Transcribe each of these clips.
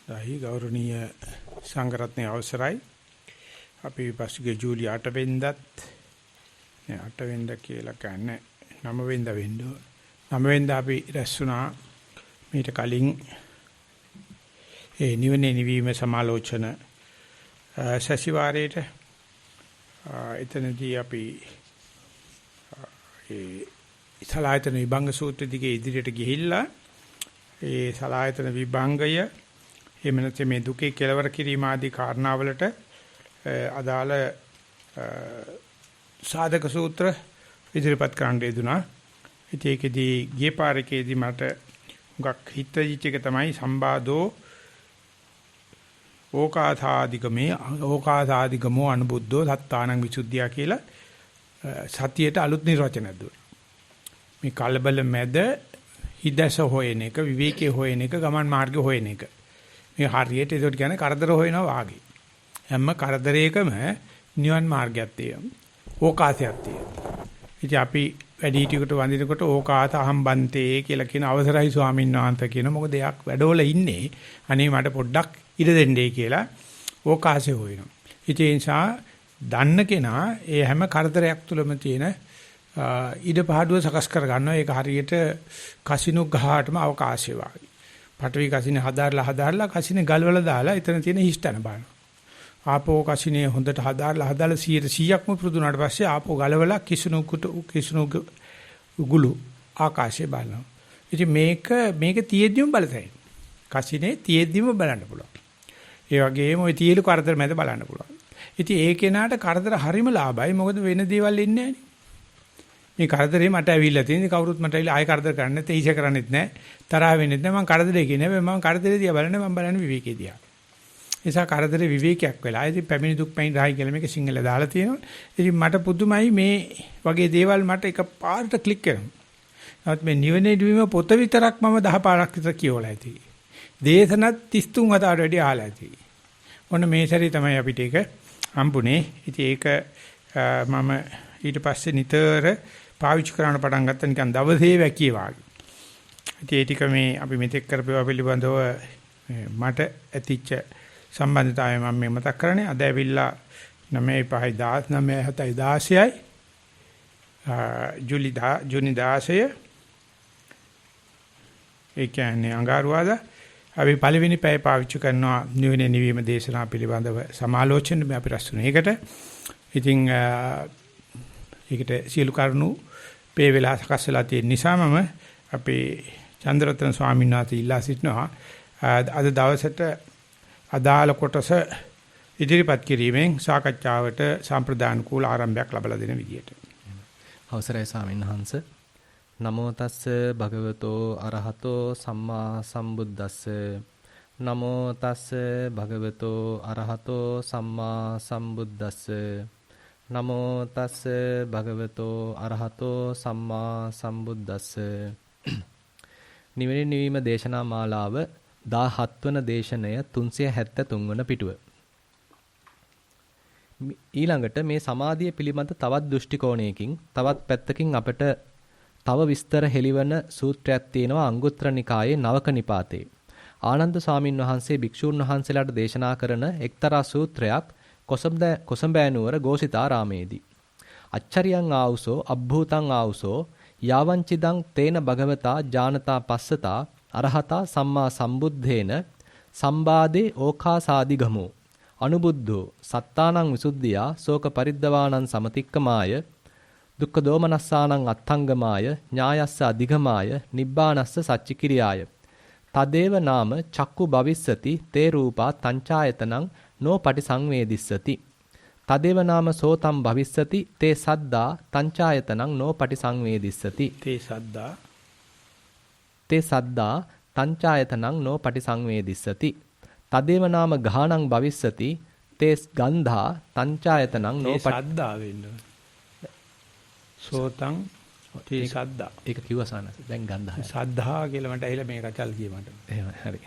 සාහි ගෞරවනීය සංඝරත්නයේ අවසරයි අපි පසුගිය ජූලි 8 වෙනිදාත් 8 වෙනිදා කියලා කියන්නේ 9 වෙනිදා වෙන්න 9 වෙනිදා අපි රැස්ුණා මීට කලින් නිවනේ නිවීම සමාලෝචන සැසිවාරයේට එතනදී අපි සලායතන විභංග සූත්‍ර දිගේ ඉදිරියට ගිහිල්ලා ඒ සලායතන විභංගය එහෙම නැත්නම් මේ දුකේ කෙලවර කිරීම ආදී කාරණාවලට අදාළ සාධක සූත්‍ර ඉදිරිපත් කරන්න යෙදුනා. ඉතින් ඒකෙදී ගිය පාරකේදී මට හුඟක් හිතවිච්ච එක තමයි සම්බාධෝ ඕකාසාදිගමෝ අනුබුද්ධෝ සත්තානං විසුද්ධිය කියලා සතියට අලුත් නිර්වචනයක් දුන්නා. මේ කලබල මැද හිදස හොයන එක විවේකයේ හොයන එක ගමන් මාර්ගය හොයන එක. මේ හරියට ඒකට කියන්නේ කරදර හොයනවා වාගේ. හැම කරදරයකම නිවන් මාර්ගයක් තියෙනවා. ඕකාසයක් තියෙනවා. ඉතින් අපි වැඩි හිටියකට වඳිනකොට ඕකාස අහම්බන්තේ කියලා කියන අවසරයි ස්වාමීන් වහන්සේ කියන මොකද එයක් වැඩවල ඉන්නේ. අනේ මට පොඩ්ඩක් ඉඩ දෙන්නයි කියලා ඕකාසය හොයනවා. ඉතින් ඒ නිසා දන්න කෙනා ඒ හැම කරදරයක් තුළම තියෙන ඉඩ පහඩුව සකස් කර ගන්නවා. ඒක හරියට කසිනු ගහටම අවකාශය වගේ. පටවි කසිනේ හදාarලා කසිනේ ගල්වල දාලා එතන තියෙන හිස්තන බලනවා. ආපෝ කසිනේ හොඳට හදාarලා 100%ක්ම පුරුදුනාට පස්සේ ආපෝ ගලවලා කිසුණු ගුළු ආකාශය බලනවා. ඉතින් මේක තියෙද්දිම බලතයි. කසිනේ තියෙද්දිම බලන්න පුළුවන්. ඒ වගේම ওই තියලු කරදර මැද බලන්න පුළුවන්. ඉතින් ඒ කෙනාට කරදර හරිම ලාභයි. මොකද වෙන දේවල් ඉන්නේ නැහැ. මේ කරදරේ මට ඇවිල්ලා තියෙන කවුරුත් මට ඇවිල්ලා ආයෙ කරදර කරන්නේ නැත්te ඊෂ කරන්නේත් නැහැ තරහ වෙන්නෙත් නැහැ මම කරදරේ කියන්නේ මම කරදරේ දිහා බලන්නේ මම බලන්නේ විවේකේ දිහා. ඒ නිසා කරදරේ විවේකයක් වෙලා ඉතින් පැමිණි දුක් පැමිණි රහයි කියලා මේක සිංහල දාලා තියෙනවා. ඉතින් මට පුදුමයි මේ වගේ දේවල් මට එකපාරට ක්ලික් කරනවා. නමුත් මේ නිවනේ දිවීම පොත විතරක් මම 10 පාරක් විතර කියවලා ඇති. දේශනත් 33 හදාට වැඩි අහලා ඇති. ඔන්න මේ සැරේ තමයි අපිට ඒක හම්බුනේ. ඉතින් ඒක මම ඊට පස්සේ නිතර පාවිච්චි කරන්න පටන් ගත්තා නිකන් දවසේ වැකිය වගේ. ඉතින් ඒ ටික මේ අපි මෙතෙක් කරපේවා පිළිබඳව මට ඇතිච්ච සම්බන්ධතාවය මම මේ මතක් කරන්නේ. අද ඇවිල්ලා 9/5/19/16යි ජූනි 16 ඒ කියන්නේ අඟහරුවාදා අපි පළවෙනි පැය පාවිච්චි කරනවා නිවනේ නිවීම දේශනා පිළිබඳව සමාලෝචන මේ අපි රැස්ුනේ. ඒකට ඉතින් ඒකට සියලු කරුණු පේ වෙලා සකස් වෙලා තියෙන නිසා මම අපේ චන්ද්‍රරත්න ස්වාමීන් වහන්සේ ඉල්ලා සිටිනවා අද දවසට අදාළ කොටස ඉදිරිපත් කිරීමෙන් සාකච්ඡාවට සම්ප්‍රදාන කූල ආරම්භයක් ලබා දෙන විදියට. අවසරයි ස්වාමීන් වහන්සේ. නමෝ තස්ස භගවතෝ අරහතෝ සම්මා සම්බුද්දස්ස. නමෝ තස්ස භගවතෝ අරහතෝ සම්මා සම්බුද්දස්ස. නමෝ තස්ස භගවතෝ අරහතෝ සම්මා සම්බුද්දස්ස. නිවන නිවීම දේශනා මාලාව 17 වන දේශනය 373 වන පිටුව. ඊළඟට මේ සමාධිය පිළිබඳ තවත් දෘෂ්ටි කෝණයකින් තවත් පැත්තකින් අපට තව විස්තර හෙළිවන සූත්‍රයක් තියෙනවා අංගුත්තර නිකායේ නවක නිපාතේ. ආනන්ද ස්වාමින් වහන්සේ භික්ෂූන් වහන්සේලාට දේශනා කරන එක්තරා සූත්‍රයක් කොසඹෑ නුවර ගෝසිතාරාමේදී. අච්චරියං ආවුසෝ අබ්භූතං ආවුසෝ යාවංචිදං තේන භගවතා ජානතා පස්සතා අරහතා සම්මා සම්බුද්ධේන සම්බාදේ ඕකාසාදිගමෝ අනුබුද්ධෝ සත්තානං විසුද්ධියා ශෝක පරිද්දවානං සමතික්කමාය දුක්ඛ දෝමනස්සානං අත්ථංගමාය ඥායස්ස අධිගමාය නිබ්බානස්ස සච්චිකිරියාය තදේව නාම චක්කු භවිස්සති තේ රූපා තංචායතනං නෝ පටිසංවේදිස්සති තදේව නාම සෝතම් භවිස්සති තේ සද්දා තංචායතනං නෝ පටිසංවේදිස්සති තේ සද්දා තංචායතනං නෝ පටිසංවේදිස්සති තදේව නාම ගානං භවිස්සති තේ ගන්ධා තංචායතනං නෝ සද්දා වෙන්න සෝතං තේ සද්දා ඒක කිව්වසන දැන් ගන්ධා සද්ධා කියලා මට ඇහිලා මේක කචල් කිය මට එහෙම හරි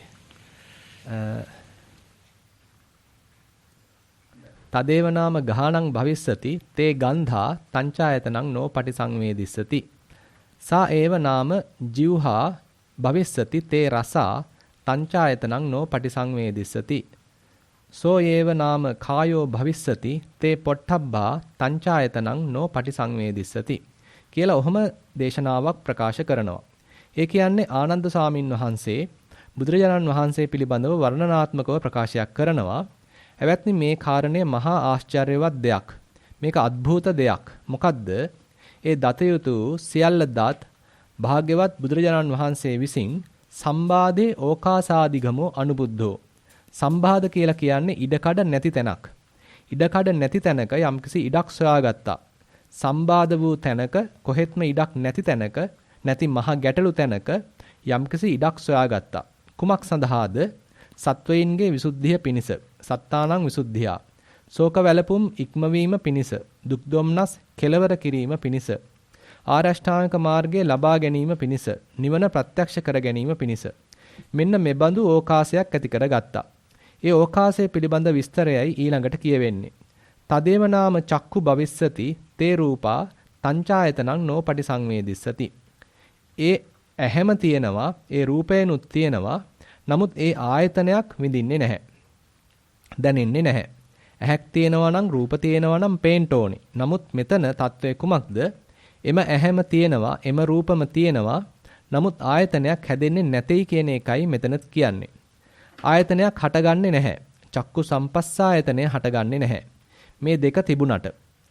තදේව නාම ගානං භවිස්සති තේ ගන්ධා තංචායතනං නෝ පටිසංවේදිස්සති සා ඒව නාම ජීවහා භවිස්සති තේ රසා තංචායතනං නෝ පටිසංවේදිස්සති. සෝ ඒව නාම කායෝ භවිස්සති තේ පොට්ටබ්බා තංචායතනං නෝ පටිසංවේදිස්සති කියලා ඔහම දේශනාවක් ප්‍රකාශ කරනවා. ඒ කියන්නේ ආනන්ද සාමින් වහන්සේ බුදුරජාණන් වහන්සේ පිළිබඳව වර්ණනාත්මකව ප්‍රකාශයක් කරනවා. එවත්නි මේ කාරණය මහා ආශ්චර්යවත් දෙයක්. මේක අద్භූත දෙයක්. මොකද්ද? ඒ දතයුතු සියල්ල දත් භාග්‍යවත් බුදුරජාණන් වහන්සේ විසින් සම්බාදේ ඕකාසාදිගමෝ අනුබුද්ධෝ. සම්බාද කියලා කියන්නේ ඉඩකඩ නැති තැනක්. ඉඩකඩ නැති තැනක යම්කිසි ඉඩක් සොයාගත්තා. සම්බාද වූ තැනක කොහෙත්ම ඉඩක් නැති තැනක නැති මහ ගැටලු තැනක යම්කිසි ඉඩක් සොයාගත්තා. කුමක් සඳහාද? සත්වයින්ගේ විසුද්ධිය පිණිස. සත්තානං විසුද්ධියා. ශෝක වැළපුම් ඉක්මවීම පිණිස. දුක් දුම්නස් කෙලවර කිරීම පිණිස. ආරෂ්ඨාංගික මාර්ගය ලබා ගැනීම පිණිස. නිවන ප්‍රත්‍යක්ෂ කර ගැනීම පිණිස. මෙන්න මෙබඳු ඕකාසයක් ඇති කරගත්තා. ඒ ඕකාසය පිළිබඳ විස්තරයයි ඊළඟට කියවෙන්නේ. තදේව නාම චක්කු භවිස්සති තේ රූපා තංචායතනං නෝ පටිසංවේදිස්සති. ඒ ඇහැම තියෙනවා, ඒ රූපයනුත් තියෙනවා. නමුත් ඒ ආයතනයක් විඳින්නේ නැහැ. දැනෙන්නේ නැහැ. ඇහැක් තියෙනවා නම් රූප තියෙනවා නම් පේන්න ඕනේ. නමුත් මෙතන తත්වය කුමක්ද? එම ඇහැම තියෙනවා, එම රූපම තියෙනවා. නමුත් ආයතනයක් හැදෙන්නේ නැtei කියන එකයි මෙතනත් කියන්නේ. ආයතනයක් හටගන්නේ නැහැ. චක්කු සම්පස්සායතනය හටගන්නේ නැහැ. මේ දෙක තිබුණට.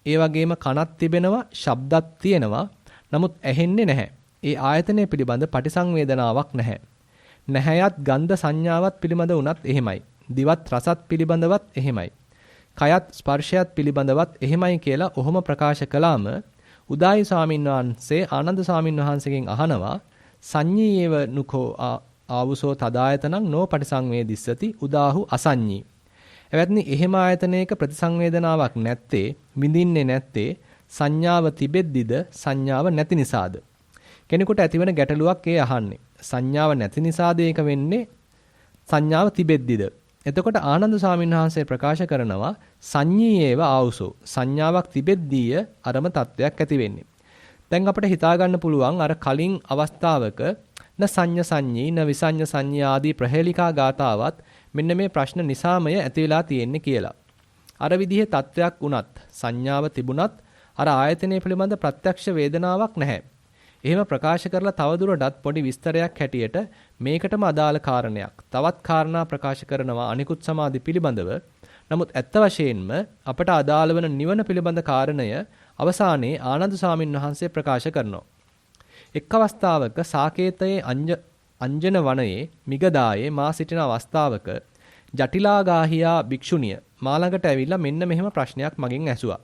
ඒ වගේම කනක් තිබෙනවා, ශබ්දක් තියෙනවා. නමුත් ඇහෙන්නේ නැහැ. ඒ ආයතනය පිළිබඳ පටිසංවේදනාවක් නැහැ. නැහැයත් ගන්ධ සංඥාවත් පිළිබඳ උනත් එහෙමයි. දිවත් රසත් පිළිබඳවත් එහෙමයි. කයත් ස්පර්ශයත් පිළිබඳවත් එහෙමයි කියලා ඔහොම ප්‍රකාශ කළාම උදායි ස්වාමීන් වහන්සේ ආනන්ද ස්වාමීන් වහන්සේගෙන් අහනවා සංඤීයව නුකෝ ආවුසෝ තදායතනං නෝ පටිසංවේදිස්සති උදාහු අසංඤී. එවත්නි එහෙම ආයතනයක ප්‍රතිසංවේදනාවක් නැත්තේ, විඳින්නේ නැත්තේ සංඥාව තිබෙද්දිද සංඥාව නැති නිසාද? කෙනෙකුට ඇතිවන ගැටලුවක් ඒ අහන්නේ. සංඥාව නැති නිසාද ඒක වෙන්නේ? සංඥාව තිබෙද්දිද? එතකොට ආනන්ද ස්වාමීන් වහන්සේ ප්‍රකාශ කරනවා සංඤීයේව ආවුසෝ. සංඥාවක් තිබෙද්දීය අරම තත්වයක් ඇති වෙන්නේ. දැන් අපිට හිතා ගන්න පුළුවන් අර කලින් අවස්ථාවක න සංඤ සංඤී න විසඤ්ඤ සංඤී ආදී ප්‍රහේලිකා ගාතාවත් මෙන්න මේ ප්‍රශ්න නිසාමය ඇති වෙලා තියෙන්නේ කියලා. අර විදිහේ තත්වයක් වුණත් සංඥාව තිබුණත් අර ආයතනය පිළිබඳ ප්‍රත්‍යක්ෂ වේදනාවක් නැහැ. එහෙම ප්‍රකාශ කරලා තවදුරටත් පොඩි විස්තරයක් හැටියට මේකටම අදාළ කාරණයක් තවත් කාරණා ප්‍රකාශ කරනවා අනිකුත් සමාධි පිළිබඳව. නමුත් ඇත්ත වශයෙන්ම අපට අදාළ වන නිවන පිළිබඳ කාරණය අවසානයේ ආනන්ද ස්වාමීන් වහන්සේ ප්‍රකාශ කරනවා. එක් අවස්ථාවක සාකේතයේ අංජන වනයේ මිගදායේ මා සිටින අවස්ථාවක ජටිලාගාහියා භික්ෂුණිය මා ළඟට ඇවිල්ලා මෙන්න මෙහෙම ප්‍රශ්නයක් මගෙන් ඇසුවා.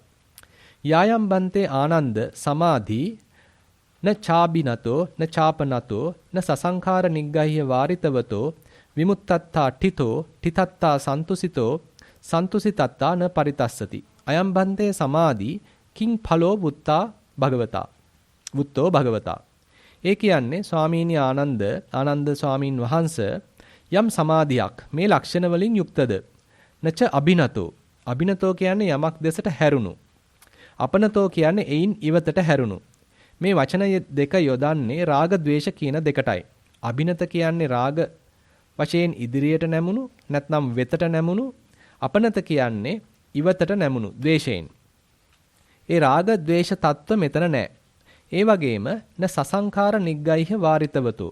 යායම් බන්තේ ආනන්ද සමාධි න චාබිනතෝ න චාපනතෝ න සසංඛාර නිග්ගහ්‍ය වාරිතවතෝ විමුත්තත්තා ඨිතෝ ඨිතත්තා සන්තුසිතෝ සන්තුසිතත්තා න පරිතස්සති. අයම් බන්තේ සමාධි කිං ඵලෝ වුත්තා භගවතා වුත්තෝ භගවතා. ඒ කියන්නේ ස්වාමීනි ආනන්ද ස්වාමීන් වහන්සේ යම් සමාධියක් මේ ලක්ෂණ වලින් යුක්තද? නච අබිනතෝ. අබිනතෝ කියන්නේ යමක් දෙසට හැරුණු. අපනතෝ කියන්නේ එයින් ඉවතට හැරුණු. මේ වචන දෙක යොදන්නේ රාග ద్వේෂ කියන දෙකටයි. අබිනත කියන්නේ රාග වශයෙන් ඉදිරියට නැමුණු නැත්නම් වෙතට නැමුණු. අපනත කියන්නේ ඉවතට නැමුණු ද්වේෂයෙන්. ඒ රාග ద్వේෂ තත්ත්ව මෙතන නැහැ. ඒ වගේම න සසංඛාර නිග්ගහ්‍ය වාරිතවතෝ.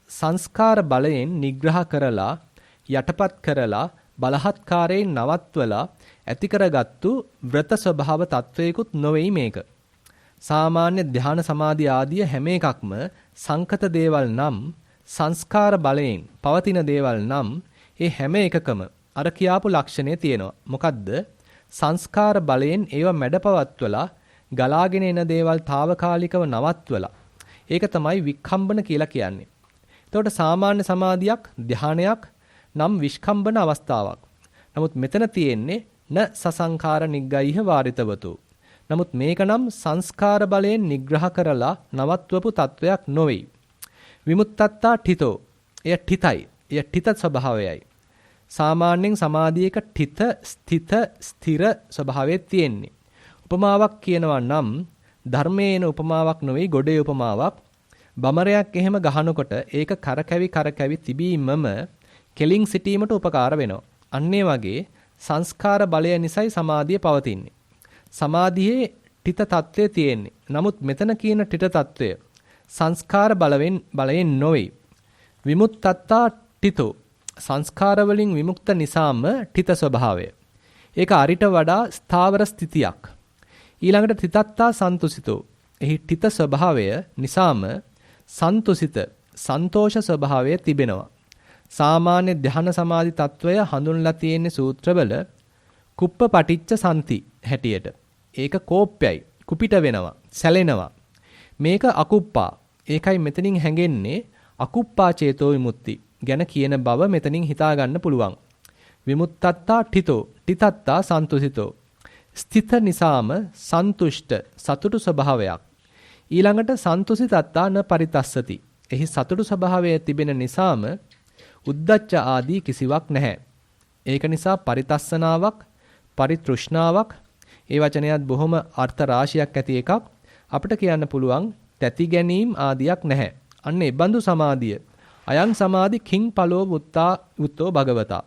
සංස්කාර බලයෙන් නිග්‍රහ කරලා යටපත් කරලා බලහත්කාරයෙන් නවත්වලා ඇති කරගත්තු ව්‍රත ස්වභාව තත්වයකුත් නොවේයි මේක. සාමාන්‍ය ධ්‍යාන සමාධි ආදී හැම එකක්ම සංකත දේවල් නම් සංස්කාර බලයෙන් පවතින දේවල් නම් ඒ හැම එකකම අර කියාපු ලක්ෂණය තියෙනවා. මොකද්ද? සංස්කාර බලයෙන් ඒව මැඩපවත්වලා ගලාගෙන එන දේවල් తాවකාලිකව නවත්වලා ඒක තමයි වික්ඛම්බන කියලා කියන්නේ. එතකොට සාමාන්‍ය සමාධියක් ධ්‍යානයක් නම් විස්කම්බන අවස්ථාවක්. නමුත් මෙතන තියෙන්නේ න සසංඛාර නිග්ගහ්‍ය වාරිතවතෝ. නමුත් මේක නම් සංස්කාර බලයෙන් නිග්‍රහ කරලා නවත්වපු තත්වයක් නොවේ. විමුත්තත්තා ඨිතෝ. එය ඨිතයි. එය ඨිත ස්වභාවයයි. සාමාන්‍යයෙන් සමාධියක ඨිත ස්ථිත ස්ථිර ස්වභාවයේ තියෙන්නේ. උපමාවක් කියනවා නම් ධර්මයේන උපමාවක් නොවේ ගොඩේ උපමාවක්. බමරයක් එහෙම ගහනකොට ඒක කරකැවි තිබීමම කෙලින් සිටීමට උපකාර වෙනවා. අන්න ඒ වගේ සංස්කාර බලය නිසයි සමාධිය පවතින්නේ. සමාධියේ ඨිත తත්වය තියෙන්නේ. නමුත් මෙතන කියන ඨිත తත්වය සංස්කාර බලයෙන් නොවේ. විමුක්තත්තා ඨිතෝ සංස්කාර වලින් විමුක්ත නිසාම ඨිත ස්වභාවය. ඒක අරිට වඩා ස්ථාවර ස්ථිතියක්. ඊළඟට ඨිතත්තා සන්තුසිතෝ. එහි ඨිත ස්වභාවය නිසාම සන්තුසිත සන්තෝෂ ස්වභාවය තිබෙනවා. සාමාන්‍ය ධ්‍යාන සමාධි తত্ত্বය හඳුන්ලා තියෙන සූත්‍රවල කුප්ප පටිච්ච සම්ති හැටියට. ඒක කෝප්පයයි, කුපිට වෙනවා, සැලෙනවා. මේක අකුප්පා. ඒකයි මෙතනින් හැඟෙන්නේ අකුප්පා චේතෝ විමුක්ති ගැන කියන බව මෙතනින් හිතා ගන්න පුළුවන්. විමුක්තත්තා ඨිතෝ, ඨිතත්තා සන්තුසිතෝ. ස්ථිත නිසාම සන්තුෂ්ට සතුටු ස්වභාවයක්. ඊළඟට සන්තුසිතත්තා න පරිතස්සති. එහි සතුටු ස්වභාවය තිබෙන නිසාම උද්දච්ච ආදී කිසිවක් නැහැ. ඒක නිසා පරිතස්සනාවක්, පරිතෘෂ්ණාවක්, ඒ වචනයත් බොහොම අර්ථ රාශියක් ඇති එකක්. අපිට කියන්න පුළුවන් තැති ගැනීම ආදියක් නැහැ. අන්න ඒ බඳු සමාධිය. අයං සමාධි කිං ඵලෝ වුත්තෝ භගවතා.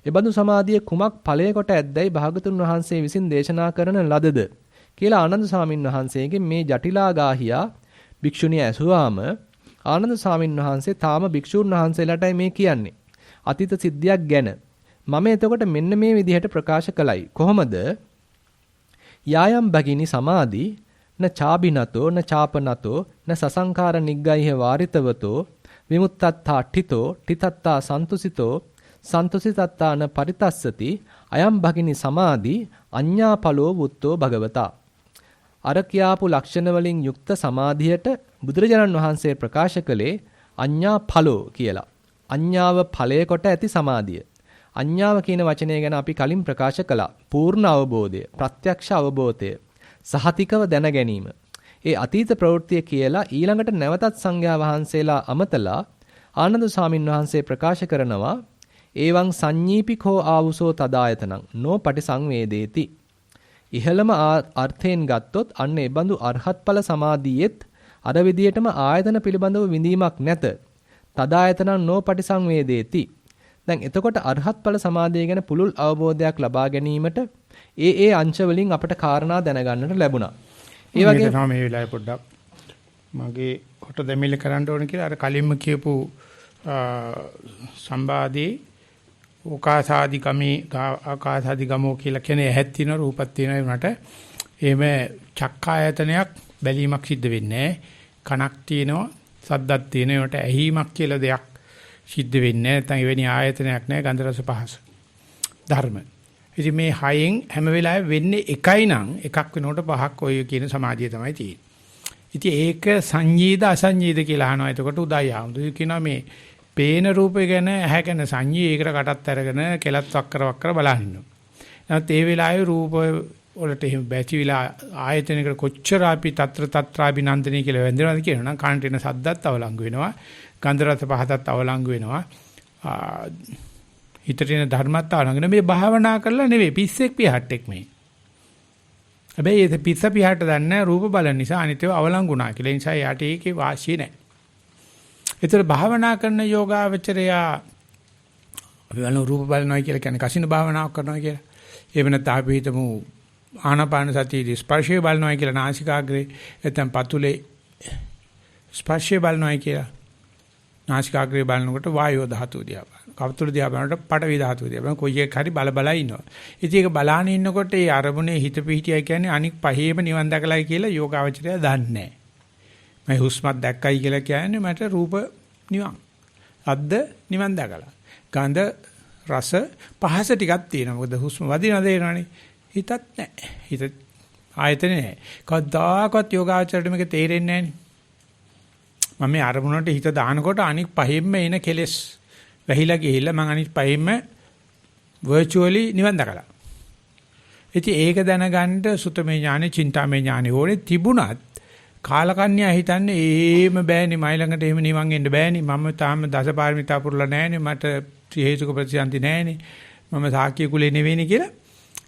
ඒ බඳු සමාධිය කුමක් ඵලය කොට ඇද්දයි භාගතුන් වහන්සේ විසින් දේශනා කරන ලදද කියලා ආනන්ද ස්වාමින් වහන්සේගෙන් මේ ජටිලාගාහියා භික්ෂුණිය ඇසුවාම ආනන්ද ස්වාමින් වහන්සේ තාම භික්ෂුන් වහන්සේලාටයි මේ කියන්නේ. අතීත සිද්ධියක් ගැන. මම එතකොට මෙන්න මේ විදිහට ප්‍රකාශ කළයි. කොහොමද? යායම් භගිනි සමාධි න චාබිනතෝ න චාපනතෝ න සසංකාර නිග්ගයිහ වාරිතවතෝ විමුක්තත්තා ඨිතෝ ඨිතත්තා සන්තුසිතෝ සන්තුසිතත්තා න පරිතස්සති අයම් භගිනි සමාධි අඤ්ඤාඵලෝ වුත්තෝ භගවතා. අර කියාපු ලක්ෂණ වලින් යුක්ත සමාධියට බුදුරජාණන් වහන්සේ ප්‍රකාශ කළේ අඤ්ඤාඵලෝ කියලා. අඤ්ඤාව ඵලය කොට ඇති සමාධිය. අඤ්ඤාව කියන වචනය ගැන අපි කලින් ප්‍රකාශ කළා. පූර්ණ අවබෝධය, ප්‍රත්‍යක්ෂ අවබෝධය, සහතිකව දැන ගැනීම. ඒ අතීත ප්‍රවෘත්තිය කියලා ඊළඟට නැවතත් සංඝයා වහන්සේලා අමතලා ආනන්ද ස්වාමින් වහන්සේ ප්‍රකාශ කරනවා එවං සංඤීපිකෝ ආවුසෝ තදායතනං නෝ පටිසංවේදේති. ඉහළම අර්ථයෙන් ගත්තොත් අන්න ඒ බඳු අරහත්ඵල සමාධියෙත් අර විදියටම ආයතන පිළිබඳව විඳීමක් නැත. තදායතනං නෝ පටිසංවේදේති. දැන් එතකොට අරහත්ඵල සමාධිය ගැන පුළුල් අවබෝධයක් ලබා ගැනීමට ඒ අංශ වලින් අපට කාරණා දැනගන්නට ලැබුණා. ඒ වගේ තමයි මේ වෙලාවේ පොඩ්ඩක් මගේ කොට දෙමිල කරන්න ඕන කියලා අර කලින්ම කියපු සම්බාදී ආකාසාදි ගමෝ කියලා කියන්නේ ඇහත් තියෙන රූපත් තියෙන උනට එහෙම චක්කායතනයක් බැලීමක් සිද්ධ වෙන්නේ කනක් තියෙනවා සද්දක් තියෙනවා උනට ඇහිීමක් කියලා දෙයක් සිද්ධ වෙන්නේ නැත්නම් එවැනි ආයතනයක් නැහැ ගන්ධ රස පහස ධර්ම. ඉතින් මේ හයෙන් හැම වෙලාවෙම වෙන්නේ එකයි නම් එකක් වෙනකොට පහක් ඔය කියන සමාධිය තමයි තියෙන්නේ. ඉතින් ඒක සංඤීද අසංඤීද කියලා අහනවා. එතකොට උදයි ආමුදු කියනවා මේ පේන රූපය ගැන ඇහැ ගැන සංඤී ඒකට කටත් අරගෙන කෙලත් වක්කර බලන් ඉන්නවා. නැත්නම් ඒ වෙලාවේ රූප වලට එහෙම බැචිවිලා ආයතනයකට කොච්චර අපි තත්‍රාභිනන්දනී කියලා වැඳිනවද කියනවා නම් කාණට එන සද්දත් අවලංගු වෙනවා. ගන්ධ රස පහතත් අවලංගු වෙනවා. හිතට එන ධර්මත් අවලංගු වෙනවා. මේ භාවනා කරලා නෙවෙයි පිස්සෙක් පිහට්ටෙක් මේ. හැබැයි ඒ පිස්ස පිහට දන්නේ රූප බලන නිසා අනිතව අවලංගුණා කියලා. ඒ නිසා යාට ඒකේ වාසිය නැහැ. ඒතර භාවනා කරන යෝගාවචරයා අපි බලන රූප බලනවා කියලා කියන්නේ කසින භාවනාවක් කරනවා කියලා. එහෙම නැත්නම් අපි හිතමු ආනාපාන සතියේ ස්පර්ශය බලනවා කියලා නාසිකාග්‍රේ නැත්නම් පතුලේ ස්පර්ශය බලනවා කියලා. නාසිකාග්‍රේ බලනකොට වායෝ ධාතුව දිහා බලනවා. කවතුළු දිහා බලනකොට පඨවි ධාතුව දිහා බලනවා. කොයි එක හරි බල ඉන්නවා. ඉතින් ඒක බලාන ඉන්නකොට ඒ අරමුණේ හිත පිහිටියයි කියන්නේ අනික් පහේම නිවන් දැකලායි කියලා යෝගාවචරය දන්නේ නැහැ. මම හුස්මක් දැක්කයි කියලා කියන්නේ මට රූප නිවන්. අද්ද නිවන් දැකලා. ගන්ධ රස පහස ටිකක් තියෙනවා. මොකද හුස්ම වදින දේනවනේ. හිතත් නැහැ. හිත ආයතනේ නැහැ. කවදාකවත් යෝගාචරයට මේක තේරෙන්නේ නැහැ. මම මේ අරමුණට හිත දානකොට අනික් පහෙන්ම එන කෙලෙස් වැහිලා ගිහිල්ලා මම අනික් පහෙන්ම virtually නිවන් දැකලා. ඉතින් ඒක දැනගන්න සුතමේ ඥානෙ, චින්තාමේ ඥානෙ ඕනේ තිබුණත් කාලකන්‍යා හිතන්නේ එහෙම බෑනේ මයි ළඟට එහෙම නිවන් එන්න බෑනේ මම තාම දසපාරමිතා පුරලා නැහැනේ මට ත්‍රි හේතුක ප්‍රතිසන්ති නැහැනේ මම සාක්‍ය කුලේ නෙවෙයිනේ කියලා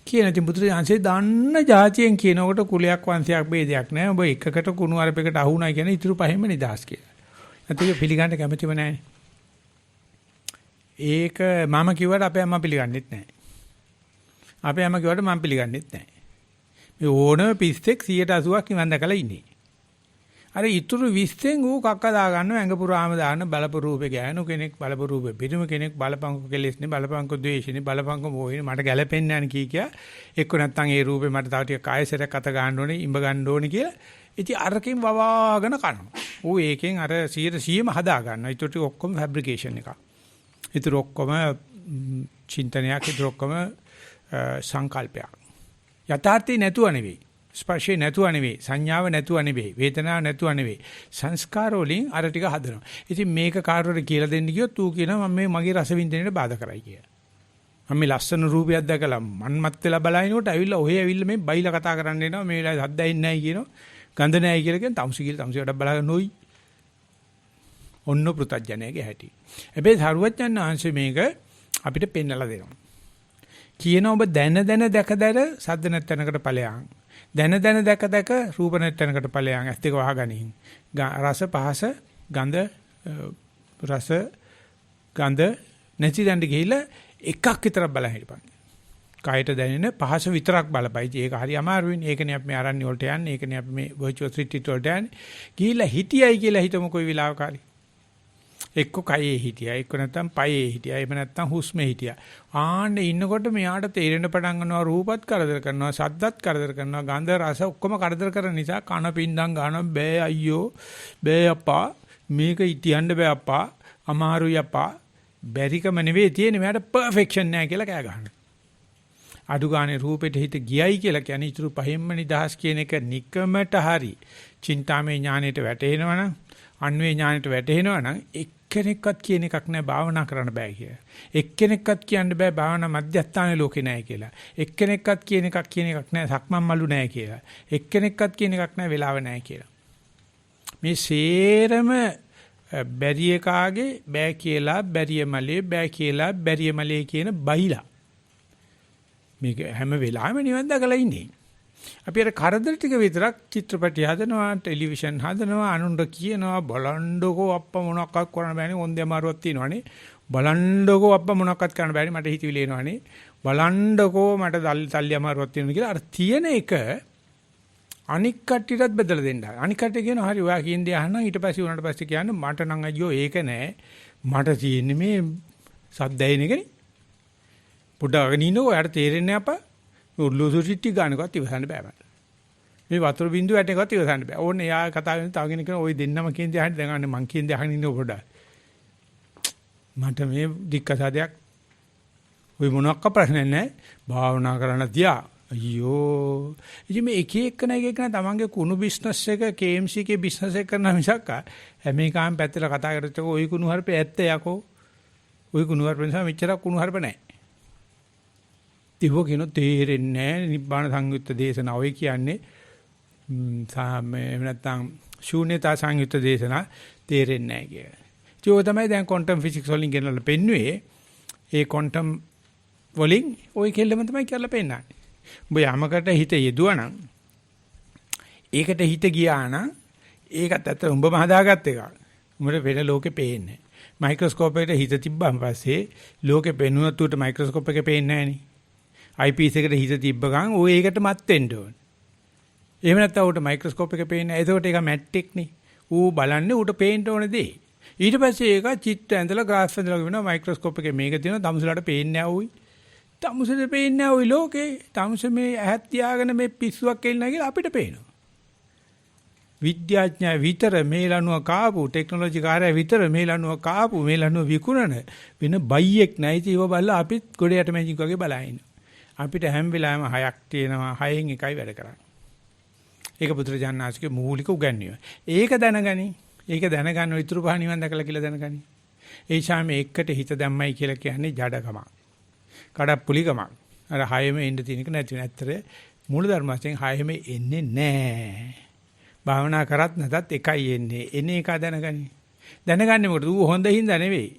කියන ඉතින් බුදුරජාණන්සේ දන්න જાතියෙන් කියනකොට කුලයක් වංශයක් ભેදයක් නැහැ. ඔබ එකකට කුණු අරපයකට අහුණා කියන ඉතුරු පහෙම නිදහස් කියලා. නැත්නම් ඒක පිළිගන්න කැමතිම නැහැ. ඒක මම කිව්වට අපේ අම්මා පිළිගන්නෙත් නැහැ. අපේ අම්මා කිව්වට මම පිළිගන්නෙත් නැහැ. මේ ඕනම පිස්සෙක් 180ක් නිවන් දැකලා ඉන්නේ. අර ඉතුරු 20න් ඌ කක්ක දා ගන්නවා ඇඟ පුරාම දාන බලපු රූපේ ගෑනු කෙනෙක් බලපු රූපේ පිටුම කෙනෙක් බලපංකු කෙලෙස්නේ බලපංකු ද්වේෂනේ බලපංකු මොහේනේ මට ගැලපෙන්නේ නැහැ නේ කිය එක්ක නැත්තම් ඒ රූපේ මට තව ටික කායසරයක් අත ගන්න ඕනේ ඉඹ ගන්න ඕනේ කියලා ඉතින් අරකින් වවාගෙන කනවා. ඌ ඒකෙන් අර 100%ම හදා ගන්නවා. ඊට ටික ඔක්කොම ෆැබ්‍රිකේෂන් එකක්. ඊට ඔක්කොම චින්තනයක් ඊට ඔක්කොම සංකල්පයක්. යථාර්ථය නැතුව නෙවෙයි. ස්පර්ශේ නැතුව නෙවෙයි සංඥාව නැතුව නෙවෙයි වේදනාව නැතුව නෙවෙයි සංස්කාර වලින් අර ටික හදනවා. ඉතින් මේක කාටවට කියලා දෙන්න ගියොත් ඌ කියනවා මම මේ මගේ රස විඳින්නට බාධා කරයි කියලා. මම මේ ලස්සන රූපයක් දැකලා මන්මත් වෙලා බලනකොට ඇවිල්ලා ඔහේ ඇවිල්ලා මේ බයිලා කතා කරන්න එනවා මේ වෙලාවේ හද්ද ඇින්නේ නැහැ කියනවා. ගඳ නැහැ කියලා කියන තමුසි කියලා තමුසි වඩ බලාගෙන නොයි. ඔන්න පෘථජ්ජනයේ හැටි. හැබැයි සරුවච්චන් ආංශේ මේක අපිට පෙන්නලා දෙනවා. කියන ඔබ දැන දැක සද්ද නැත්නකට ඵලයන් දැන දැක රූප නැත්නකට ඵලයන් ඇස් දෙක වහගනින් රස පහස ගඳ රස ගඳ නැති දඬ ගිහිල්ලා එකක් විතරක් බලන් හිටපන්. කායට දැනෙන පහස විතරක් බලපයි. ඒක හරි අමාරුයිනේ. ඒකනේ අපි මේ ආරණ්‍ය වලට යන්නේ. ඒකනේ අපි මේ virtual city වලට යන්නේ. ගිහිල්ලා හිටියයි කියලා හිතමු කොයි වෙලාවක හරි. එක්ක කයේ හිටියා එක්ක නැත්තම් පයේ හිටියා එහෙම නැත්තම් හුස්මේ හිටියා ආන්නේ ඉන්නකොට මෙයාට තේරෙන පටන් ගන්නවා රූපත් කරදර කරනවා සද්දත් කරදර කරනවා ගන්ධ රස ඔක්කොම කරදර කරන නිසා කන පින්දම් ගන්නවා බෑ අයියෝ බෑ අප්පා මේක ඉතියන්න බෑ අප්පා අමාරුයි අප්පා බැරිකම නෙවෙයි තියෙන්නේ මෙයාට පර්ෆෙක්ෂන් නැහැ කියලා කෑ ගහනවා අඩු ගානේ රූපෙට හිත ගියයි කියලා කියන්නේ ඊටු පහෙන්ම නිදහස් කියන එක නිකමට හරි චින්තාමය ඥාණයට වැටෙනවනම් අන්වේ ඥාණයට වැටෙනවනම් එක්කෙනෙක්වත් කියන එකක් නෑ භාවනා කරන්න බෑ කියලා. එක්කෙනෙක්වත් කියන්න බෑ භාවනා මධ්‍යස්ථානයේ ලෝකේ නෑ කියලා. එක්කෙනෙක්වත් කියන එකක් නෑ සක්මන් මලු නෑ කියලා. එක්කෙනෙක්වත් කියන එකක් නෑ වෙලාව නෑ කියලා. මේ සේරම බැරි එකාගේ බෑ කියලා බැරිය මලේ බෑ කියලා බැරිය මලේ කියන බයිලා. මේක හැම වෙලාවෙම නිවන් දකලා ඉන්නේ. අපි අර කරදර ටික විතරක් චිත්‍රපටි හදනවා ටෙලිවිෂන් හදනවා අනුන්ට කියනවා බලන්නකෝ අප්පා මොනක්වත් කරන්න බෑනේ හොන්දේ අමාරුවක් තියෙනවනේ බලන්නකෝ අප්පා මොනක්වත් කරන්න බෑනේ මට හිතවිලි එනවනේ බලන්නකෝ මට තල්ලි අමාරුවක් තියෙනවා කියලා අර තියෙන එක අනික් කට්ටියටත් බෙදලා දෙන්න. අනික් කට්ටිය කියනවා හරි ඔයා කියන දේ අහනවා ඊට පස්සේ උනාට පස්සේ කියන්නේ මට නම් අයියෝ ඒක නෑ මට තියෙන්නේ මේ සද්දයින් එකනේ පොඩ්ඩක් අගනින්නකෝ ඔයාට තේරෙන්නේ අප්පා උල්ලුසු සිටි ගන්නකවත් ඉවසන්න බෑ මට. මේ වතුර බින්දුව වැටෙනකවත් ඉවසන්න බෑ. ඕනේ යා කතා කරන තව කෙනෙක් කරන ওই දෙන්නම කියන දේ අහන්න දැන් මං කියන දේ අහගෙන ඉන්න පොඩ්ඩක්. මට මේ දික්කසාදයක් ওই මොනක්ක ප්‍රශ්න නැහැ. භාවනා කරන්න තියා. අයියෝ. ඉතින් මේ එක එකන තමන්ගේ කුණු බිස්නස් එක KMC එකේ බිස්නස් එක කරන මිසක් හැම එකම පැත්තට කතා කරද්දී ওই කුණු හර්පේ ඇත්ත යකෝ. ওই කුණු හර්පේ නිසා මෙච්චර කුණු හර්ප නැහැ. තිබෝ කියන තේරෙන්නේ නැහැ නිබ්බාන සංයුත්ත දේශනාව. ඔය කියන්නේ එහෙම නැත්නම් ශූන්‍යතා සංයුත්ත දේශනා තේරෙන්නේ නැහැ කිය. ඒක තමයි දැන් ක්වොන්ටම් ෆිසික්ස් වලින් ගෙනල්ලා පෙන්නුවේ. ඒ ක්වොන්ටම් වලින් ওই කෙල්ලම තමයි කියලා පෙන්නන්නේ. ඔබ යමකට හිත යෙදුවා නම් ඒකට හිත ගියා නම් ඒකත් ඇත්ත උඹම හදාගත්ත එකක්. උඹට වෙන ලෝකෙ පේන්නේ නැහැ. මයික්‍රොස්කෝප් එකට හිත තිබ්බන් පස්සේ ලෝකෙ පෙනුනත් උට මයික්‍රොස්කෝප් එකේ පේන්නේ නැහැ නේ. අයිපීස් එකට හිත තිබ්බ ගමන් ඔය ඒකට මත් වෙන්න ඕන. එහෙම නැත්නම් උට මයික්‍රොස්කෝප් එකේ පේන්නේ නැහැ. ඒකට ඒක මැට්ටෙක් නේ. ඌ බලන්නේ උට පේන්න ඕන දේ. ඊට පස්සේ ඒක චිත්ත ඇඳලා ග්‍රාෆ් ඇඳලා වෙනවා මයික්‍රොස්කෝප් එකේ මේක තියෙනවා තමුසලට පේන්නේ නැහැ ඌයි. තමුසලට පේන්නේ නැහැ ඌයි ලෝකේ. තමුස මේ ඇහත් තියාගෙන මේ පිස්සුවක් එල්ලනවා කියලා අපිට පේනවා. විද්‍යාඥයා විතර මේ ලනුව කාපු ටෙක්නොලොජි කාර්යය විතර මේ ලනුව කාපු මේ ලනුව විකුණන වෙන බයියෙක් නැති ඒව බලලා අපිත් ගොඩයට මැජික් වගේ බලائیں. අපිට හැම වෙලාවෙම 6ක් තියෙනවා 6න් එකයි වැඩ කරන්නේ. ඒක පුත්‍රජානනාංශගේ මූලික උගන්වීම. ඒක දැනගනි. ඒක දැනගන්න ඉතුරු පහ නිවන් දැකලා කියලා දැනගනි. ඒ ශාමේ එකට හිත දැම්මයි කියලා කියන්නේ ජඩකමක්. කඩප්පුලිකමක්. අර 6ෙම එන්න තියෙන එක නැති නැත්තර මූල ධර්ම වශයෙන් 6ෙම එන්නේ නැහැ. භාවනා කරත් නැතත් එකයි එන්නේ. එන්නේ එක දැනගනි. දැනගන්නේ මොකද? ඌ හොඳ හින්දා නෙවෙයි.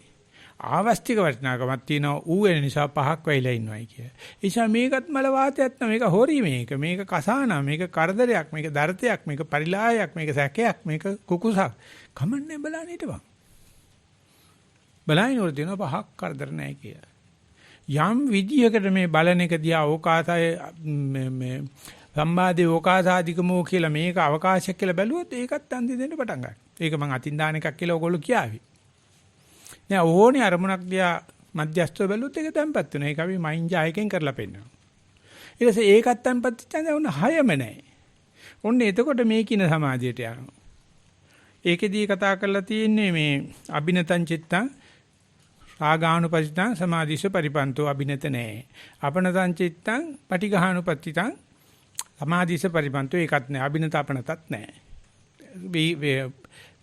ආවස්තික වටිනාකමක් තියෙනවා ඌ වෙන නිසා පහක් වෙයිලා ඉන්නවයි කිය. ඒ නිසා මේකත් මල වාතයක් නෙවෙයි මේක හොරි මේක කසානා මේක කරදරයක් මේක දරතයක් මේක පරිලාහයක් මේක සැකයක් මේක කුකුසක්. කමන්නේ බලන්න හිටපන්. බලයින් වල තියෙන පහක් කරදර නැහැ කිය. යම් විදියකට මේ බලන එක දිහා ඕකාසය මේ සම්මාදේ ඕකාසාදිකමෝ කියලා මේක අවකාශයක් කියලා බැලුවොත් ඒකත් අන්ති දෙන්න පටන් ගන්නවා. ඒක මං අතින් දාන එකක් කියලා ඕගොල්ලෝ කියාවි. නෑ ඕනේ අරමුණක් දිහා මධ්‍යස්ථව බැලුවොත් ඒක තැම්පත් වෙනවා. ඒක අපි මයින්ඩ් ජයකෙන් කරලා පෙන්නනවා. ඊට පස්සේ ඒකත් තැම්පත් වෙච්චාම උන හයම නැහැ. ඔන්න එතකොට මේ කින සමාධියට යනවා. ඒකෙදී කතා කරලා තියෙන්නේ මේ අබිනතං චිත්තං රාගානුපසිතං සමාධිස පරිපන්තෝ අබිනත නැහැ. අපනතං චිත්තං පටිඝානුපතිතං සමාධිස පරිපන්තෝ ඒකත් නැහැ. අබිනත අපනතත් නැහැ.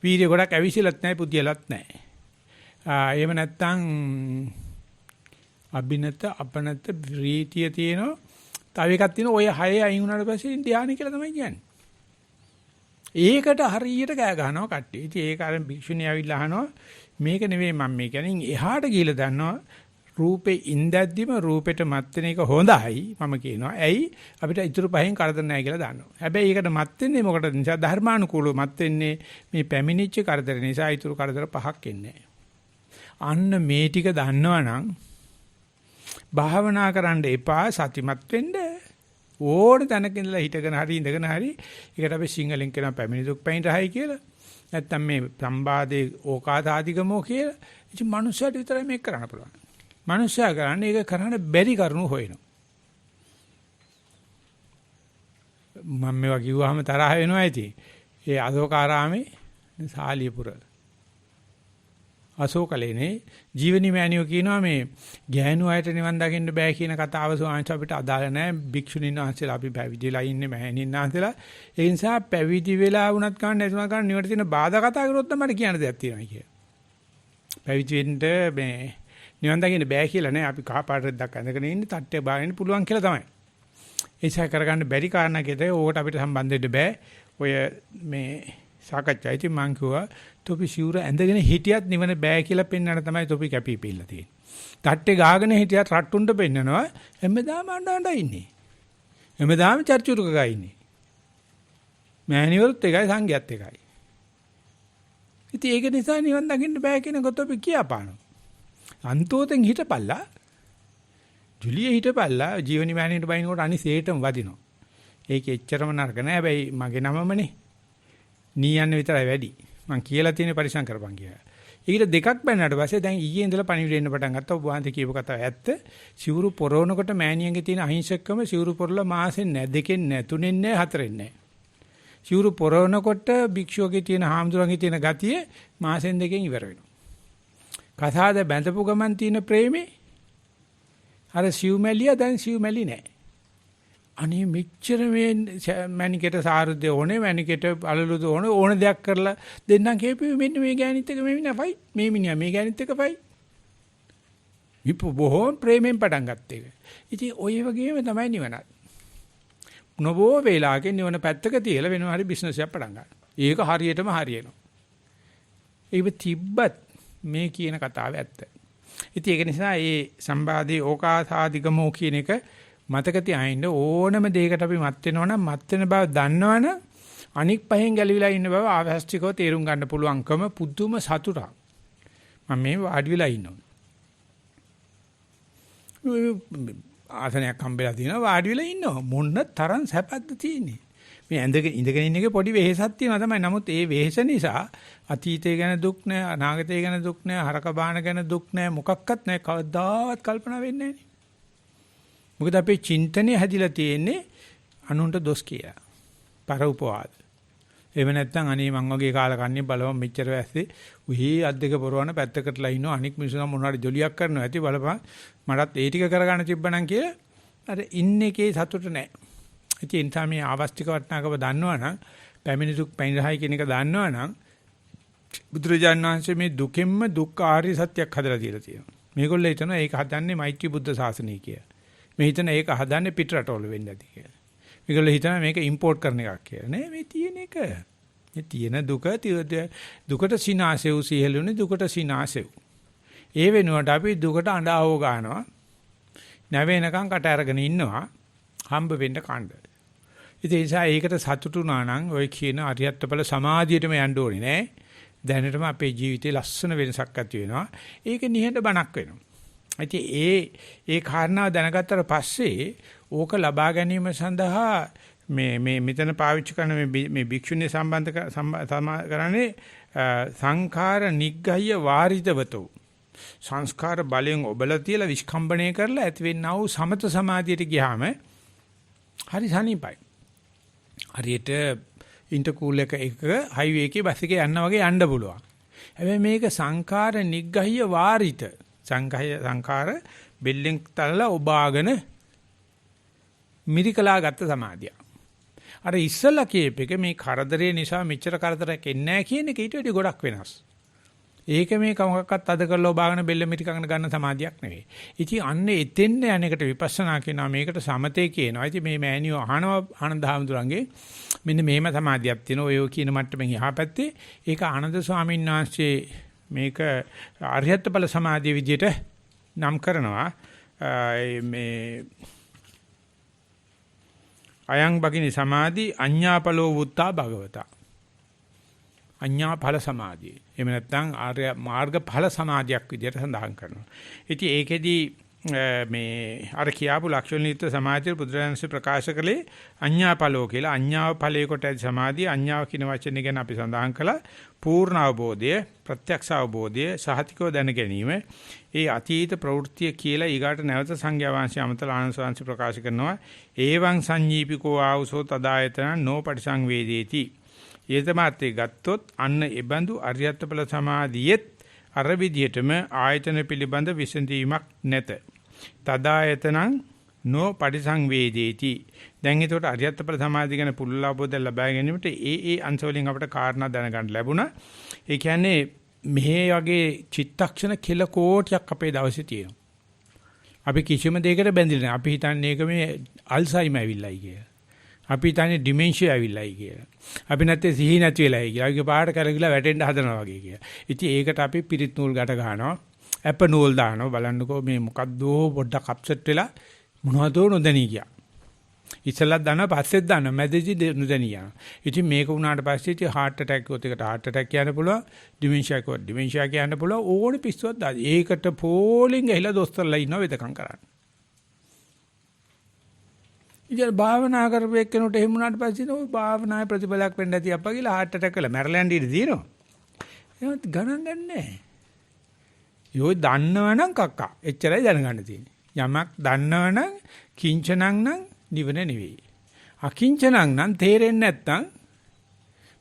වීර්ය ගොඩක් ඇවිසිලත් නැහැ පුතියලත් නැහැ. එහෙම නැත්නම් අබිනත අපනත ප්‍රීතිය තියෙනවා. තව එකක් තියෙනවා ඔය 6 අයින් වුණාට පස්සේ ධානය කියලා තමයි කියන්නේ. ඒකට හරියට කෑ ගහනවා කට්ටිය. ඉතින් ඒක අර භික්ෂුණිය ඇවිල්ලා අහනවා මේක නෙවෙයි මම මේ කියන්නේ එහාට ගිහලා දන්නවා රූපේ ඉඳද්දිම රූපෙට මත් වෙන එක හොඳයි මම කියනවා. ඇයි අපිට ඊටු පහෙන් කරදර නැහැ කියලා දන්නවා. හැබැයි ඒකට මත් වෙන්නේ මොකටද? නිසා ධර්මානුකූලව මත් වෙන්නේ මේ පැමිණිච්ච කරදර නිසා ඊටු කරදර පහක් එන්නේ අන්න මේ ටික දන්නවනම් භාවනා කරන්න එපා සතිමත් වෙන්න. ඕන තැනක ඉඳලා හිටගෙන හරි ඉඳගෙන හරි ඒකට අපි සිංහලෙන් කියනවා පැමිණි දුක් පැමිණි කියලා. නැත්තම් මේ සම්බාධේ ඕකාදාදිගමෝ කියලා. ඉතින් මනුස්සයාට විතරයි මේක කරන්න පුළුවන්. මනුස්සයා කරන්නේ ඒක කරන්න බැරි කරුණු හොයනවා. මම මේවා කිව්වහම තරහ වෙනවා ඇති. ඒ අශෝකාරාමේ සාලියපුර අශෝකලේනේ ජීවනි මෑණියෝ කියනවා මේ ගෑනු අයට නිවන් දකින්න බෑ කියන කතාව සෝංශ අපිට අදාළ නැහැ. භික්ෂුණීන් වහන්සේලා අපි පැවිදිලා ඉන්නේ මෑණින් වහන්සේලා. ඒ නිසා පැවිදි වෙලා වුණත් කන්න නැතුණා කන්න නිවට තියෙන බාධා කතා කරොත් තමයි මට කියන්න දෙයක් තියෙනවා කිය. පැවිදි වෙන්න මේ නිවන් දකින්න බෑ කියලා නෑ. අපි කහපාට රෙද්දක් ඇඳගෙන ඉන්නේ තට්ටේ බාගෙන පුළුවන් කියලා තමයි. ඒ නිසා කරගන්න බැරි කාරණාකේද ඕකට අපිට සම්බන්ධ වෙන්න බෑ. ඔය මේ සාකච්ඡා ඉතින් මං කිව්වා තොපි සිවුර ඇඳගෙන හිටියත් නිවන බෑ කියලා පෙන්වන්න තමයි තොපි කැපිපෙilla තියෙන්නේ. තට්ටේ ගාගෙන හිටියත් රට්ටුන්ට පෙන්නනවා හැමදාම අඬ ඉන්නේ. හැමදාම චර්චුරුක ගා ඉන්නේ. මෑණිවරුත් එකයි සංඝයාත් එකයි. ඉතින් ඒක නිසා නිවන් දකින්න බෑ කියන කොට අපි කියාපානවා. අන්තෝතෙන් හිටපල්ලා ජුලිය හිටපල්ලා ජීවනි මෑණියට බයිනකොට අනිසේටම වදිනවා. ඒක එච්චරම නරක නෑ. හැබැයි මගේ නමමනේ. නීයන්න විතරයි වැඩි. මං කියලා තියෙන පරිසම් කරපන් කියලා. ඊට දෙකක් බැලුවාට පස්සේ දැන් ඊයේ ඉඳලා පණිවිඩ එන්න පටන් ගත්තා. ඔබ වහන්සේ කියපු කතාව ඇත්ත. සිවුරු පොරවනකොට මෑණියන්ගේ තියෙන අහිංසකකම සිවුරු පොරලා මාසෙන් නැහැ, දෙකෙන් නැහැ, තුනෙන් නැහැ, හතරෙන් නැහැ. සිවුරු පොරවනකොට භික්ෂුවගේ තියෙන හාමුදුරන්ගේ තියෙන ගතිය මාසෙන් දෙකෙන් ඉවර වෙනවා. කසාද බැඳපු ගමන් තියෙන ප්‍රේමේ අර සිව්මැලිය දැන් සිව්මැලි නැහැ. අනේ මෙච්චර මේ මැනිකේට සාරුද්ද ඕනේ මැනිකේට අලලුද ඕන දෙයක් කරලා දෙන්නම් කියපුවේ මෙන්න මේ ගෑනිත් එක මේ මිනිහා ෆයි මේ මිනිහා මේ ගෑනිත් එක ෆයි විපු බොහෝම ප්‍රේමෙන් පටන් ගත්ත එක. ඉතින් ඔය වගේම තමයි නිවනත්. නොබෝ වේලාවක නිවන පැත්තක තියලා වෙන හරි බිස්නස් එකක් පටන් ගන්නවා. ඒක හරියටම හරියනවා. ඒක තිබ්බත් මේ කියන කතාව ඇත්ත. ඉතින් ඒක නිසා මේ සම්බාධි ඕකාසාදිගමෝ කියන එක මතක තියාගන්න ඕනම දෙයකට අපි මත් වෙනවනම් මත් වෙන බව දන්නවනම් අනික් පහෙන් ගැලවිලා ඉන්න බව ආවස්තිකව තේරුම් ගන්න පුළුවන්කම පුදුම සතුටක්. මම මේ වාඩි වෙලා ඉන්නවා. ආසනයක් හම්බෙලා තියෙනවා වාඩි වෙලා ඉන්නවා. මොන්න තරම් සැපද තියෙන්නේ. මේ ඉඳගෙන ඉන්න එකේ පොඩි වෙහෙසක් තියෙනවා තමයි. නමුත් ඒ වෙහෙස නිසා අතීතය ගැන දුක් නැහැ, අනාගතය ගැන දුක් නැහැ, හරක බාන ගැන දුක් නැහැ, මොකක්වත් නැහැ. කවදාවත් කල්පනා වෙන්නේ නැහැ. මොකද අපේ චින්තනය හැදිලා තියෙන්නේ අනුන්ට දොස් කියලා. පරඋපවාද. එහෙම නැත්නම් අනේ මං වගේ කාලකන්ණි බලවම් මෙච්චර වැස්සේ උහි අද්දක පොරවන පැත්තකටලා ඉන්නවා අනික් මිනිස්සු මොනවාරි ජොලියක් කරනවා ඇති බලපන් මටත් ඒ ටික කරගන්න තිබ්බනම් කියලා අර ඉන්නේකේ සතුට නැහැ. ඒ නිසා මේ ආවස්තික වටනාකම දන්නවනම් පැමිණි දුක් පැනිරහයි කියන එක දන්නවනම් බුදුරජාණන් වහන්සේ මේ දුකෙන්ම දුක් ආර්ය සත්‍යයක් හදලා තියලා තියෙනවා. මේගොල්ලෝ හිතනවා ඒක හදන්නේ මෛත්‍රී බුද්ධ ශාසනය කියලා. මේ හිතන ඒක හදන්නේ පිට රටවල වෙන්න ඇති කියලා. මේගොල්ලෝ හිතනවා මේක ඉම්පෝට් කරන එකක් කියලා. නෑ මේ තියෙන එක. මේ තියෙන දුකට සිනාසෙව් සියලුනේ දුකට සිනාසෙව්. ඒ වෙනුවට අපි දුකට අඬාවෝ ගන්නවා. නැවෙනකන් කට අරගෙන ඉන්නවා. හම්බ වෙන්න කණ්ඩ. ඉතින් ඒ නිසා ඒකට සතුටු වුණා නම් ඔය කියන අරියත්ඵල සමාධියටම යන්න ඕනේ නෑ. දැනටම අපේ ජීවිතේ ලස්සන වෙනසක් ඇති වෙනවා. ඒක නිහඬ බණක් වෙනවා. ඉතින් ඒ කාරණාව දැනගත්තට පස්සේ ඕක ලබා ගැනීම සඳහා මේ මෙතන පාවිච්චි කරන මේ භික්ෂුණී සම්බන්ධ කරන්නේ සංඛාර නිග්ගහ්‍ය වාරිතවතෝ සංස්කාර බලයෙන් ඔබලා තියලා විස්කම්බණය කරලා ඇති වෙන්නා වූ සමත සමාධියට ගියාම හරි සනීපයි. හරියට ඉන්ටර්කූල් එක හයිවේ එකේ බස් එකේ යනවා වගේ යන්න පුළුවන්. හැබැයි මේක සංඛාර නිග්ගහ්‍ය වාරිත සංඛාර බෙල්ලෙන් තලලා ඔබාගෙන මිරිකලා ගත්ත සමාධිය. අර ඉස්සලා කියපේක මේ කරදරේ නිසා මෙච්චර කරදරයක් එන්නේ නැහැ කියන එක ඊට වඩා ගොඩක් වෙනස්. ඒක මේ කමකක්වත් අද කරලා ඔබාගෙන බෙල්ල මිරිකගෙන ගන්න සමාධියක් නෙවෙයි. ඉතින් අන්න එතෙන්න යන්නේකට විපස්සනා කියනවා මේකට සමතේ කියනවා. ඉතින් මේ මෑණියෝ අහනවා ආනන්ද හාමුදුරන්ගේ මෙන්න මේම සමාධියක් තියෙනවා. ඔය කියන මට්ටමින් එහා පැත්තේ ඒක ආනන්ද ස්වාමීන් වහන්සේ මේක අරියත් බල සමාධිය විදියට නම් කරනවා. මේ අයං බකිනි සමාධි අඤ්ඤාපලෝ වුත්තා භගවතා අඤ්ඤා ඵල සමාධිය. එහෙම නැත්නම් ආර්ය මාර්ග ඵල සමාධියක් විදිහට සඳහන් කරනවා. ඉතින් ඒකෙදි මේ අර කියාපු ලක්ෂණ යුක්ත සමාධිය බුදුරජාණන්සේ ප්‍රකාශ කළේ අඤ්ඤා ඵලෝ කියලා. අඤ්ඤාව ඵලයේ කොට ඇති සමාධිය අඤ්ඤාව කියන වචනේ ගැන අපි සඳහන් කළා. පූර්ණ අවබෝධය, ප්‍රත්‍යක්ෂ අවබෝධය, සහතිකව දැන ගැනීම. ඒ අතීත ප්‍රවෘත්තිය කියලා ඊගාට නැවත සංඥා වංශය අමතල ආනන්ද වංශය ප්‍රකාශ කරනවා. ඒවං සංජීපිකෝ ආවසෝ තදායතන නෝ පටිසංවේදේති. ඊතමාත්තේ ගත්තොත් අන්න එබඳු අරියත්ඵල සමාධියෙත් අර විදියටම ආයතන පිළිබඳ විසඳීමක් නැත. තදායතනං නෝ පටිසංවේදේති. දැන් ඒකට අරියත්ඵල සමාධිය ගැන පුල්ල අවබෝධය ලබා ගැනීමට ඒ අංශ වලින් අපිට කාරණා දැනගන්න ලැබුණා. ඒ කියන්නේ මේ වගේ චිත්තක්ෂණ කෙල කෝටියක් අපේ දවසේ තියෙනවා. අපි කිසිම දෙයකට බැඳිලා නැහැ. අපි හිතන්නේ ඒක මේ අල්සයිමර් ඇවිල්ලායි කියලා. අපි හිතන්නේ ඩිමෙන්ෂියා ඇවිල්ලායි කියලා. අපි නැත්තේ සිහි නැති වෙලායි කියලා. ඒක පාට කරගිලා වැටෙන්න හදනවා වගේ කියලා. ඉතින් ඒකට අපි පිරිත් නූල් ගැට ගන්නවා. ඇප නූල් දානවා. බලන්නකෝ මේ මොකද්ද පොඩ්ඩක් අප්සෙට් වෙලා මොනවද නොදැනී ගියා. ඉස්සෙල්ලත් දානවා පස්සෙත් දානවා මැදදී නොදැනී යනවා. ඉතින් මේක වුණාට පස්සේ ඉතින් heart attack එකත් එකට heart attack කියන්න පුළුවන්. ඩිමෙන්ෂියා එකත් ඩිමෙන්ෂියා කියන්න පුළුවන්. ඕනේ පිස්සුවක් දායි. ඒකට පෝලිං ගහලා දොස්තරලා ඉන්නවා වෙදකම් කරන්න. ඉතින් භාවනා කරපෙක් කෙනෙකුට එහෙම වුණාට පස්සේ නෝ භාවනාවේ ප්‍රතිඵලයක් වෙන්න ඇති අප්පා කියලා heart attack කරලා මැරලා යන්න ඉඩ තියෙනවා. එහෙනම් ගණන් ගන්නෑ. යෝ දන්නවනම් කක්කා. එච්චරයි දැනගන්න තියෙන්නේ. යමක් දන්නවනම් කිංචනං නම් නිවන නෙවෙයි. අකිංචනං නම් තේරෙන්නේ නැත්නම්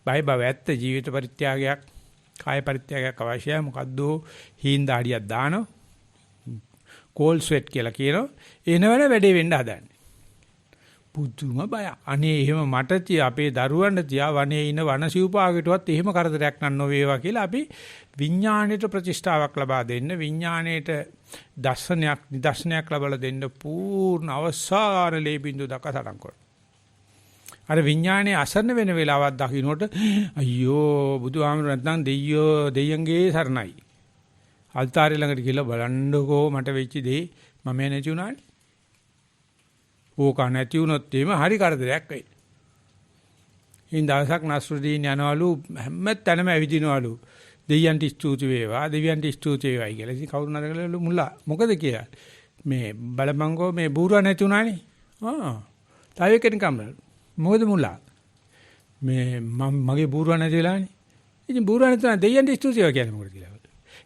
බය බව ඇත්ත ජීවිත පරිත්‍යාගයක් කාය පරිත්‍යාගයක් අවශ්‍යයි. මොකද්ද හීන දාඩියක් දානවා. කෝල් ස්වෙට් කියලා කියනවා. එනවන වැඩේ වෙන්න හදන්නේ. පුදුම බය. අනේ එහෙම මට තියා අපේ දරුවන්ට තියා වනේ ඉන වනසිව්පාගටවත් එහෙම කරදරයක් නන් නොවේවා කියලා අපි විඥාණයට ප්‍රතිෂ්ඨාවක් ලබා දෙන්න විඥාණයට දර්ශනයක් නිදර්ශනයක් ලබා දෙන්න පූර්ණ අවසාන ලේබින්දු දක්වා සටන් කරනවා. අර විඥාණයේ අසරණ වෙන වෙලාවක් දකින්නට අයියෝ බුදුහාමුදුරු නැත්නම් දෙයියන්ගේ සරණයි. අල්තාරේ ළඟට ගිහලා බලන්නකෝ මට වෙච්ච දේ මම නැති වුණානේ. ඕක නැති වුණොත් එහෙම හරි කරදරයක් වෙයි. ඉන් දවසක් නස්රුදීන් යනවලු හැම තැනම ඇවිදිනවලු. දෙයයන්ට ස්තුති වේවා දෙවියන්ට ස්තුති වේවායි කියලා. ඉතින් කවුරු නරකලු මුල්ලා මොකද කියලා. මේ බලමංගෝ මේ බූරුව නැති වුණානේ. තව එකෙන් කම්බල. මොකද මුල්ලා? මේ මගේ බූරුව නැති වෙලානේ. ඉතින් බූරුව නැති වුණා දෙයයන්ට ස්තුති වේවා කියන්නේ මොකද කියලා.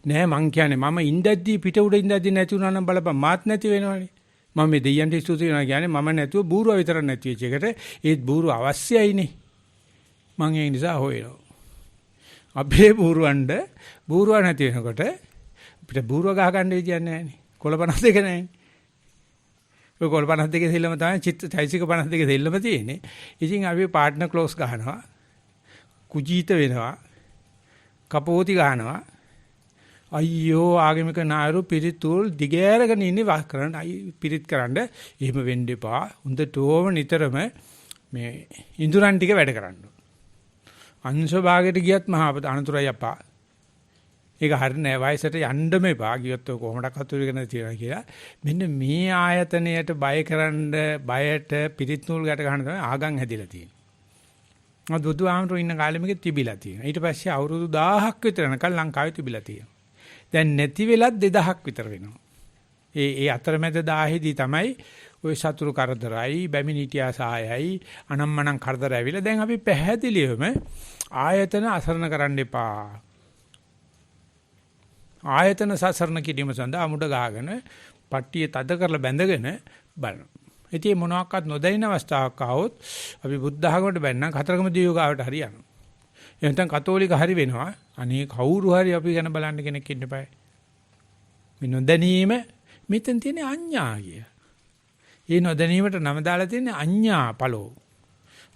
නෑ මං කියන්නේ මම ඉඳද්දී පිට උඩ ඉඳද්දී නැති වුණා නම් බලපන් මාත් නැති වෙනවනේ. මම මේ දෙයයන්ට ස්තුති වෙනවා කියන්නේ මම නැතුව බූරුව විතර නැති වෙච්ච එකට ඒත් බූරුව අවශ්‍යයිනේ. මං ඒ නිසා හොයනවා. අපේ බූරුවන්ට බූරුව නැති වෙනකොට අපිට බූරුව ගහ ගන්න විදියක් නැහැනේ. කොළ 52 නැහැනේ. ඔය කොළ 52 සෙල්ලම තමයි චෛසික 52 සෙල්ලම තියෙන්නේ. ඉතින් අපි පාර්ට්නර් ක්ලෝස් ගහනවා. කුජීත වෙනවා. කපෝති ගහනවා. අයියෝ ආගමික නායරු පිරිතුල් දිගෑරගෙන ඉන්නේ වාස් කරන්න පිරිත් කරන්න එහෙම වෙන්න එපා. හොඳටම නිතරම මේ ඉඳුරන් ටික වැඩ කරන්න. අංශ භාගයට ගියත් මහා අනතුරයි අප්පා. ඒක හරිනේ වයසට යන්න මේපා ගියොත් කොහොමඩක් හතුරු වෙන තියනවා කියලා. මෙන්න මේ ආයතනයට බයට පිරිත් නූල් ගැට ගන්න තමයි ආගම් හැදිලා තියෙන්නේ. මොකද බුදුහාමුදුරු ඉන්න කාලෙ මේක තිබිලා තියෙනවා. ඊට පස්සේ අවුරුදු 1000ක් විතර යනකල් ලංකාවේ තිබිලා තියෙනවා. දැන් නැති වෙලත් 2000ක් විතර වෙනවා. ඒ අතරමැද 1000දී තමයි ওই සතුරු කරදරයි බැමිණිටියා සහායයි අනම්මනම් කරදර ඇවිල්ලා දැන් අපි පැහැදිලිවම ආයතන අසරණ කරන්න එපා. ආයතන සසරණ කිරීම සඳහා අමුඩ ගහගෙන පට්ටිය තද කරලා බැඳගෙන බලන. ඉතින් මොනවාක්වත් නොදැනෙන අවස්ථාවක් ආවොත් අපි බුද්ධ ධර්මයට බැන්නම් කතරගම දියෝගාවට හරියනවා. එහෙනම් කතෝලික හරි වෙනවා. අනේ කවුරු හරි අපි ගැන බලන්න කෙනෙක් ඉන්න බෑ. මේ නොදැනීම මෙතෙන් තියෙන අඤ්ඤා කිය. ඒ නොදැනීමට නම දාලා තියෙන්නේ අඤ්ඤා පලෝ.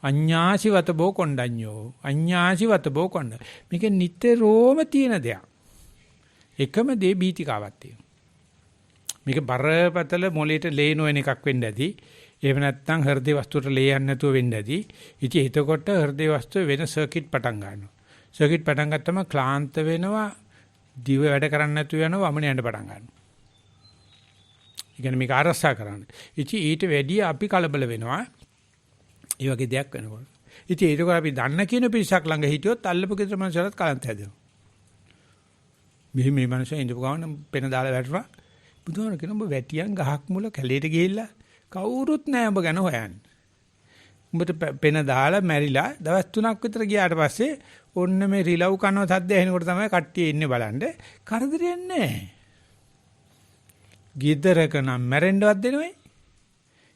අඤ්ඤාසිවත බෝ කොණ්ඩඤ්ඤෝ. අඤ්ඤාසිවත බෝ කොණ්ඩ. මේක නිතරම තියෙන දෙයක්. එකම දේ බීතිකාවක් තියෙනවා. මේක බරපතල මොලේට ලේ නොවන එකක් වෙන්න ඇති. එහෙම නැත්නම් හෘද වස්තුවට ලේ යන්නේ නැතුව වෙන්න ඇති. ඉතින් එතකොට හෘද වස්තුව වෙන සර්කිට් පටන් ගන්නවා. සර්කිට් පටන් ගත්තම ක්ලාන්ත වෙනවා, දිව වැඩ කරන්නේ නැතුව යනවා, වමන යන්න පටන් ගන්නවා. ඉතින් මේක ආරසා කරන්න. ඉතින් ඊට වැඩිය අපි කලබල වෙනවා. ඒ වගේ දෙයක් වෙනකොට. ඉතින් ඒක අපි දන්න කියන පිරිසක් ළඟ හිටියොත් අල්ලපු ගෙදර මනුස්සයලත් කලන්ත හැදෙනවා. මේ මනුස්සයා ඉඳපු ගමන් පෙන දාලා වැටුණා. බුදුහාම කියන ඔබ වැටියන් ගහක් මුල කැලේට ගිහිල්ලා කවුරුත් නැහැ ඔබ ගැන හොයන්න. උඹට පෙන දාලා මැරිලා දවස් 3ක් විතර ගියාට පස්සේ ඔන්න මේ රිලව් කනවා සද්ද ඇහෙනකොට තමයි කට්ටිය ඉන්නේ බලන්න. කරදරයක් නැහැ. ගිදරක නම් මැරෙන්නවත් දෙනවයි.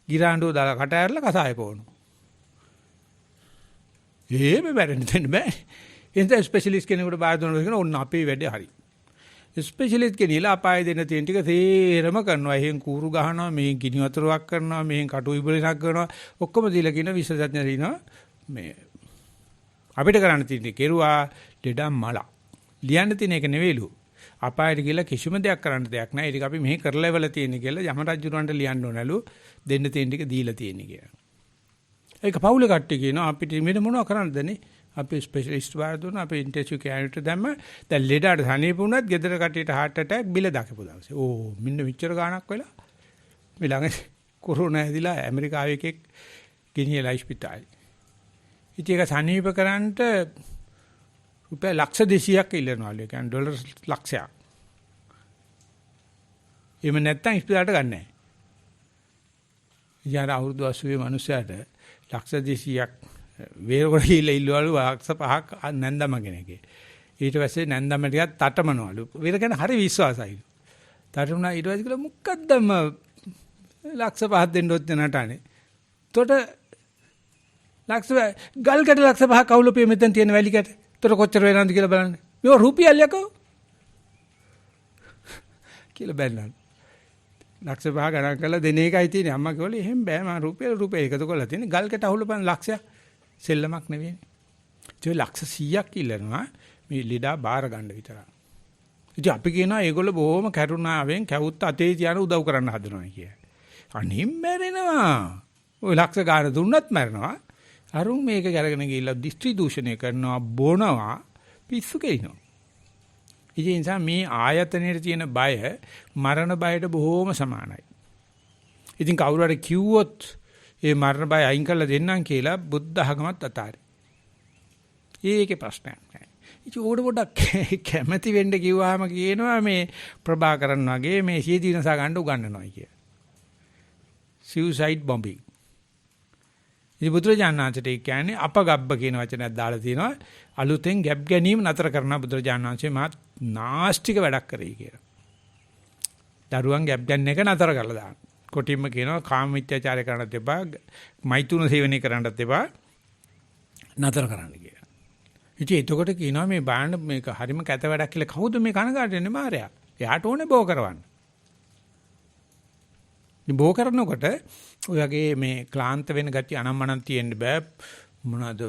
ගිරාඬුව දාලා කට ඇරලා කසාය පොවනවා. එහෙම මැරෙන්න දෙන්න බෑ. එතන ස්පෙෂලිස්ට් කෙනෙකුට බාර දුන්නා කියන ඔන්න අපේ වැඩේ හරි. ස්පෙෂලිස්ට් කෙනෙක්ලා අපාය දෙන තියෙන ටික තේරම කරනවා. එහෙන් කූරු ගහනවා, මෙහෙන් ගිනි වතුරක් කරනවා, මෙහෙන් කටු ඉබලසක් කරනවා. ඔක්කොම දීලා කියන විශේෂඥ දිනවා මේ අපිට කරන්න තියෙන්නේ කෙරුවා දෙඩම් මල. ලියන්න තියෙන එක නෙවෙයිලු. අපායට ගිහලා කිසිම දෙයක් කරන්න දෙයක් නැහැ. ඒක අපි මෙහෙ කරලා ඉවල තියෙන කියලා යම රජුරන්ට ලියන්න ඕනලු. දෙන්න තියෙන ටික දීලා තියෙන කියලා. ඒක පවුලේ කට්ටිය කියනවා අපිට මෙන්න මොනව කරන්නදනේ? අපි ස්පෙෂලිස්ට් වාර දුන්නා අපි ඉන්ටෙන්සිව් කෙයාර් එකට දැම්ම දැන් ලෙඩට සනීප වුණත් ගෙදර කට්ටියට heart attack බිල දකපු දවසේ ඕ මෙන්න මෙච්චර ගාණක් වෙලා මේ ළඟ කොරෝනා ඇදිලා ඇමරිකාවේ එකෙක් ගෙනියලා ඉස්පිතාලේ ඉතින් ඒක සනීප කරන්නට රුපියල් ලක්ෂ 200ක් ඉල්ලනවලු ඒ කියන්නේ ඩොලර් ලක්ෂයක් එහෙම නැත්තම් ඉස්පිතාලට ගන්නෑ යාර අවුරුදු 80 මිනිස්සයාට ලක්ෂ 200ක් වේරකොට ගිහිල්ලා ඉල්ලවලු ලක්ෂ 5ක් නැන්දම කෙනෙක්ගේ. ඊට පස්සේ නැන්දම ටිකක් තටමනවලු. වේර ගැන හරි විශ්වාසයිලු. තටමනා ඊට පස්සේ කිව්ලා මොකද්දම ලක්ෂ 5ක් දෙන්න ඔත් නටානේ. එතකොට ගල්කට ලක්ෂ 5ක් අවුලපේ මෙතන තියෙන වැලිකට. එතකොට කොච්චර වෙනවද කියලා බලන්න. මේක රුපියල් යකෝ. කියලා බැලනවා. ලක්ෂ 5 ගණන් කරලා දෙන එකයි තියෙන්නේ. අම්මා කිව්වලු එහෙම බෑ මම රුපියල් එකතු කරලා තියෙන්නේ. ගල්කට අහුලපන් ලක්ෂයක්. සෙල්ලමක් නෙවෙයි. ඒ ලක්ෂ 100ක් ඉල්ලනවා මේ ලීඩා බාර ගන්න විතරයි. ඉතින් අපි කියනවා ඒගොල්ලෝ බොහොම කරුණාවෙන් කැවුත් අතේ තියන උදව් කරන්න හදනවා කිය. අනිම් මැරෙනවා. ඔය ලක්ෂ ගාන දුන්නත් මැරෙනවා. අරුන් මේක කරගෙන ගිහිල්ලා දිස්ත්‍රිදූෂණය කරනවා බොනවා පිස්සු කෙලිනවා. ඒ නිසා මේ ආයතනයේ තියෙන බය මරණ බයට බොහොම සමානයි. ඉතින් කවුරු හරි කිව්වොත් ඒ මරණ බය අයින් කරලා දෙන්නම් කියලා බුද්ධ ආගමත් අතාරි. ඒකේ ප්‍රශ්නයක් නැහැ. ඉතින් ඕඩ පොඩක් කැමැති වෙන්න කිව්වහම කියනවා මේ ප්‍රභාකරන් වගේ මේ සිය දිනසා ගන්න උගන්වනවා කිය. suicide bombing. ඉතින් බුදුරජාණන් වහන්සේට කියන්නේ අපගබ්බ කියන වචනයක් දාලා තියෙනවා. අලුතෙන් ගැප් ගැනීම නතර කරන බුදුරජාණන් වහන්සේ මහත් නාස්තික වැඩක් කරේ කියලා. දරුවන් ගැප් ගන්න එක නතර කරලා දාන්න. කොටින්ම කියනවා කාම මිත්‍යාචාරය කරන්නත් එපා, මෛතුන සේවනය කරන්නත් එපා, නතර කරන්න කියලා. ඉතින් එතකොට කියනවා මේ බාන්න මේක හරිම කැත වැඩක් කියලා කවුද මේ කනගාට වෙන්නේ මාරයා? එයාට ඕනේ බෝ කරවන්න. මේ බෝ කරනකොට ඔය වගේ මේ ක්ලාන්ත වෙන ගතිය අනම්මනම් තියෙන්න බෑ මොනවාද?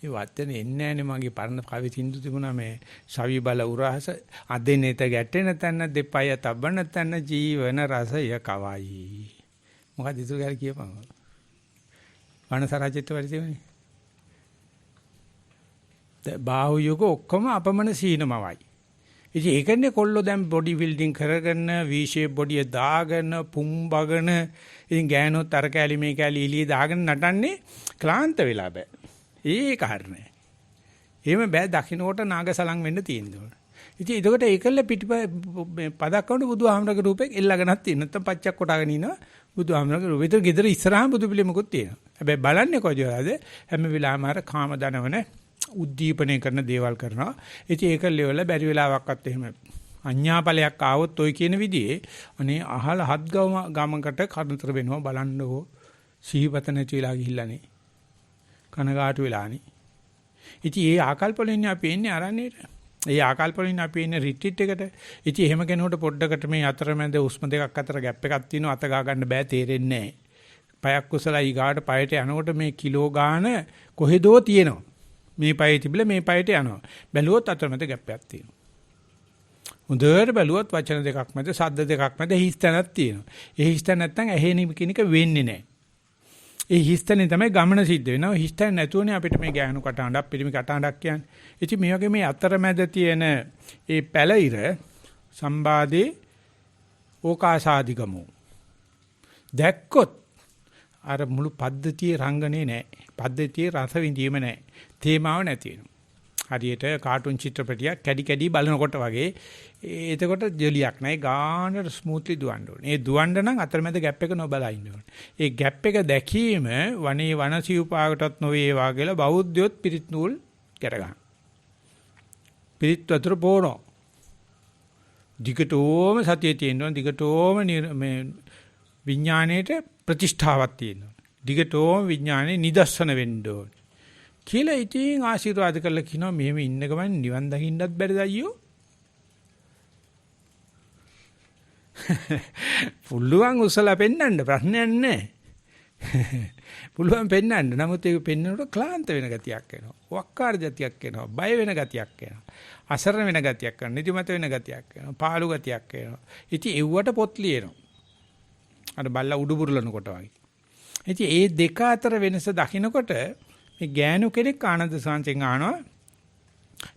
ඒ වත්තනේ එන්නේ නැනේ මගේ පරණ කවි සින්දු තිබුණා මේ සවි බල උරහස අදෙනෙත ගැටෙන තැන දෙපය තබන තැන ජීවන රසය කවයි. මොකද ඉතුරු ගාල කියපන්. වනසරජිත වැඩි තියෙන්නේ. බාහුවයක ඔක්කොම අපමණ සීනමවයි. ඉතින් ඒකනේ කොල්ලෝ දැන් බොඩි බිල්ඩින් කරගෙන V shape බොඩිය දාගෙන පුම්බගෙන ඉතින් ගෑනොත් අර කැලි මේ කැලි එළිය දාගෙන නටන්නේ ක්ලාන්ත වෙලා බෑ. ඒක හරිනේ. එහෙම බෑ දකින්නකොට නාගසලං වෙන්න තියෙනවා. ඉතින් ඒකට ඒකල්ල පදක් වුණ බුදුහාමරගේ රූපෙක් එල්ලගෙනත් තියෙන. නැත්නම් පච්චක් කොටගෙන ඉනවා බුදුහාමරගේ රූපෙ. ඒතර ගෙදර ඉස්සරහම බුදු පිළිමකුත් තියෙනවා. හැබැයි බලන්නේ කොහොමද? හැම වෙලාවෙම අර කාම දනවන උද්දීපනය කරන දේවල් කරනවා. ඉතින් ඒක ලෙවල බැරි වෙලාවක්වත් එහෙම අඤ්ඤාපලයක් ආවොත් ඔය කියන විදිහේ අනේ අහල හත් ගමකට කරදර වෙනවා බලන්නකෝ. සිහිපත නැති වෙලා ගිහිල්ලානේ. කනගාටු වෙලානේ. ඉතින් ඒ ආකල්පවලින් අපි එන්නේ අරන්නේට. ඒ ආකල්පවලින් අපි එන්නේ රිට්‍රීට් එකට. ඉතින් එහෙම කෙනෙකුට පොඩ්ඩකට මේ අතරමැද උස්ම දෙකක් අතර ગેප් එකක් තියෙනවා අත ගා ගන්න බෑ තේරෙන්නේ නැහැ. පයක් කුසලයි ඊගාට පයට යනකොට මේ කිලෝ ගාන කොහෙදෝ තියෙනවා. මේ පයේ තිබිලා මේ පයට යනවා. බැලුවොත් අතරමැද ગેප් එකක් තියෙනවා. හොඳට බැලුවොත් වචන දෙකක් මැද ශබ්ද දෙකක් මැද හිස්තැනක් තියෙනවා. ඒ හිස්තැන නැත්තම් ඇහෙන කෙනෙක් වෙන්නේ නැහැ. ඒ හිස්තැනේ තමයි ගමන සිද්ධ වෙනවා. හිස්තැන නැතුවනේ අපිට මේ ගෑනු කටහඬක් පිළිමි කටහඬක් කියන්නේ. ඉතින් මේ වගේ මේ අතරමැද තියෙන ඒ පැලිර සම්බාදේ ඕකාසාදිගමෝ දැක්කොත් අර මුළු පද්ධතියේ රංගනේ නැහැ. පද්ධතියේ රස විඳීම නැහැ. තේමාව නැති වෙනවා. හරියට කාටුන් චිත්‍රපටියක් කැඩි කැඩි බලනකොට වගේ එතකොට ජොලියක් නැහැ. ගානට ස්මූත්ලි දුවන්න ඕනේ. ඒ දුවන්න නම් අතරමැද ગેප් එක නොබලා ඉන්න ඕනේ. ඒ ગેප් එක දැකීම වනේ වනසිව්පාකටත් නොවේවා කියලා බෞද්ධයොත් පිරිත් නූල් කර ගන්න. පිරිත් වතුර පොරෝ. දිගටම සතියේ තියෙනවා. දිගටම මේ විඥාණයට ප්‍රතිෂ්ඨාවක් තියෙනවා. දිගටම විඥානේ නිදර්ශන වෙන්න ඕනේ. කියලා ඉතින් ආශිර්වාද කරලා කියනවා මෙහෙම ඉන්න ගමන් නිවන් දකින්නත් බැරිද අයියෝ? පුළුවන් උසලා පෙන්නන්න ප්‍රශ්නයක් නැහැ. පුළුවන් පෙන්නන්න. නමුත් ඒක පෙන්නනකොට ක්ලාන්ත වෙන ගතියක් එනවා. වක්කාර ගතියක් එනවා. බය වෙන ගතියක් එනවා. අසරණ වෙන ගතියක් එනවා. නිදිමත වෙන ගතියක් එනවා. පාළු ගතියක් එනවා. ඉතින් එව්වට පොත් ලියනවා. අර බල්ලා උඩු බුරලනකොට වගේ. ඉතින් ඒ දෙක අතර වෙනස දකිනකොට මේ ගෑනු කෙනෙක් ආනන්ද සාංශෙන් අහනවා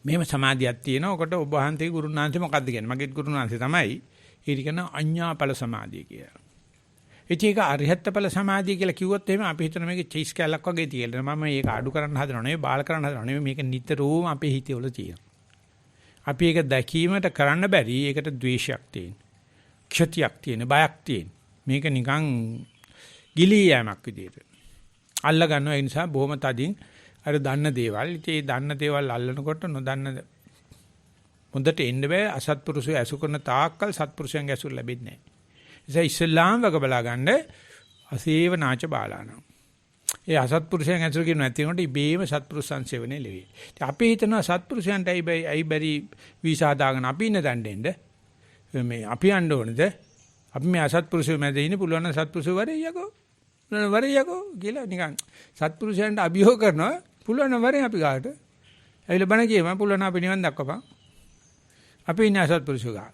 මෙහෙම සමාධියක් තියෙනවා. ඔකට ඔබ වහන්සේ ගුරුනාන්සේ මොකද්ද කියන්නේ? මගේ ගුරුනාන්සේ තමයි ඊට කියන අඤ්ඤාපල සමාධිය කියලා. ඒක අරිහත්ඵල සමාධිය කියලා කිව්වොත් එහෙම අපි හිතන මේක චීස් කැලක් වගේ තියෙනවා. මම මේක අඩු කරන්න හදනව නෙවෙයි, බාල කරන්න හදනව නෙවෙයි. මේක නිතරම අපේ හිතේ වල තියෙනවා. අපි ඒක දැකීමට කරන්න බැරි. ඒකට ද්වේෂයක් තියෙන. ක්ෂතියක් තියෙන, බයක් තියෙන. මේක නිකන් ගිලී යෑමක් විදියට. අල්ල ගන්නවා. ඒ නිසා බොහොම තදින් අර දන්න දේවල්. ඉතින් ඒ දන්න දේවල් අල්ලනකොට නොදන්න හොඳට එන්න බෑ. අසත්පුරුෂය ඇසු කරන තාක්කල් සත්පුරුෂයන්ගේ ඇසුර ලැබෙන්නේ නැහැ. ඒ ඉස්ලාම් වග බලා ගන්න අසේව නාච බාලානම්. ඒ අසත්පුරුෂයන් ඇසුර කියන නැතිනකොට ඉබේම සත්පුරුෂ සංසේවනේ ලෙවේ. ඉතින් අපි හිතනවා සත්පුරුෂයන්ට අයි බැරි වීසා දාගෙන අපි ඉන්න දණ්ඩෙන්න මේ අපි යන්න ඕනේද? අපි මේ අසත්පුරුෂයෝ මැද ඉන්නේ පුළුවන් නම් සත්පුරුෂයෝ වරෙයකෝ කියලා නිකන් සත්පුරුෂයන්ට අභියෝග කරනවා. පුළුවන් නම් වරෙන් අපි ගාට. ඇවිල්ලා බණ කියම පුළුවන් අපි නිවන් දක්වපන්. අපි ඉන්නේ අසත්පුරුෂයෝ ගා.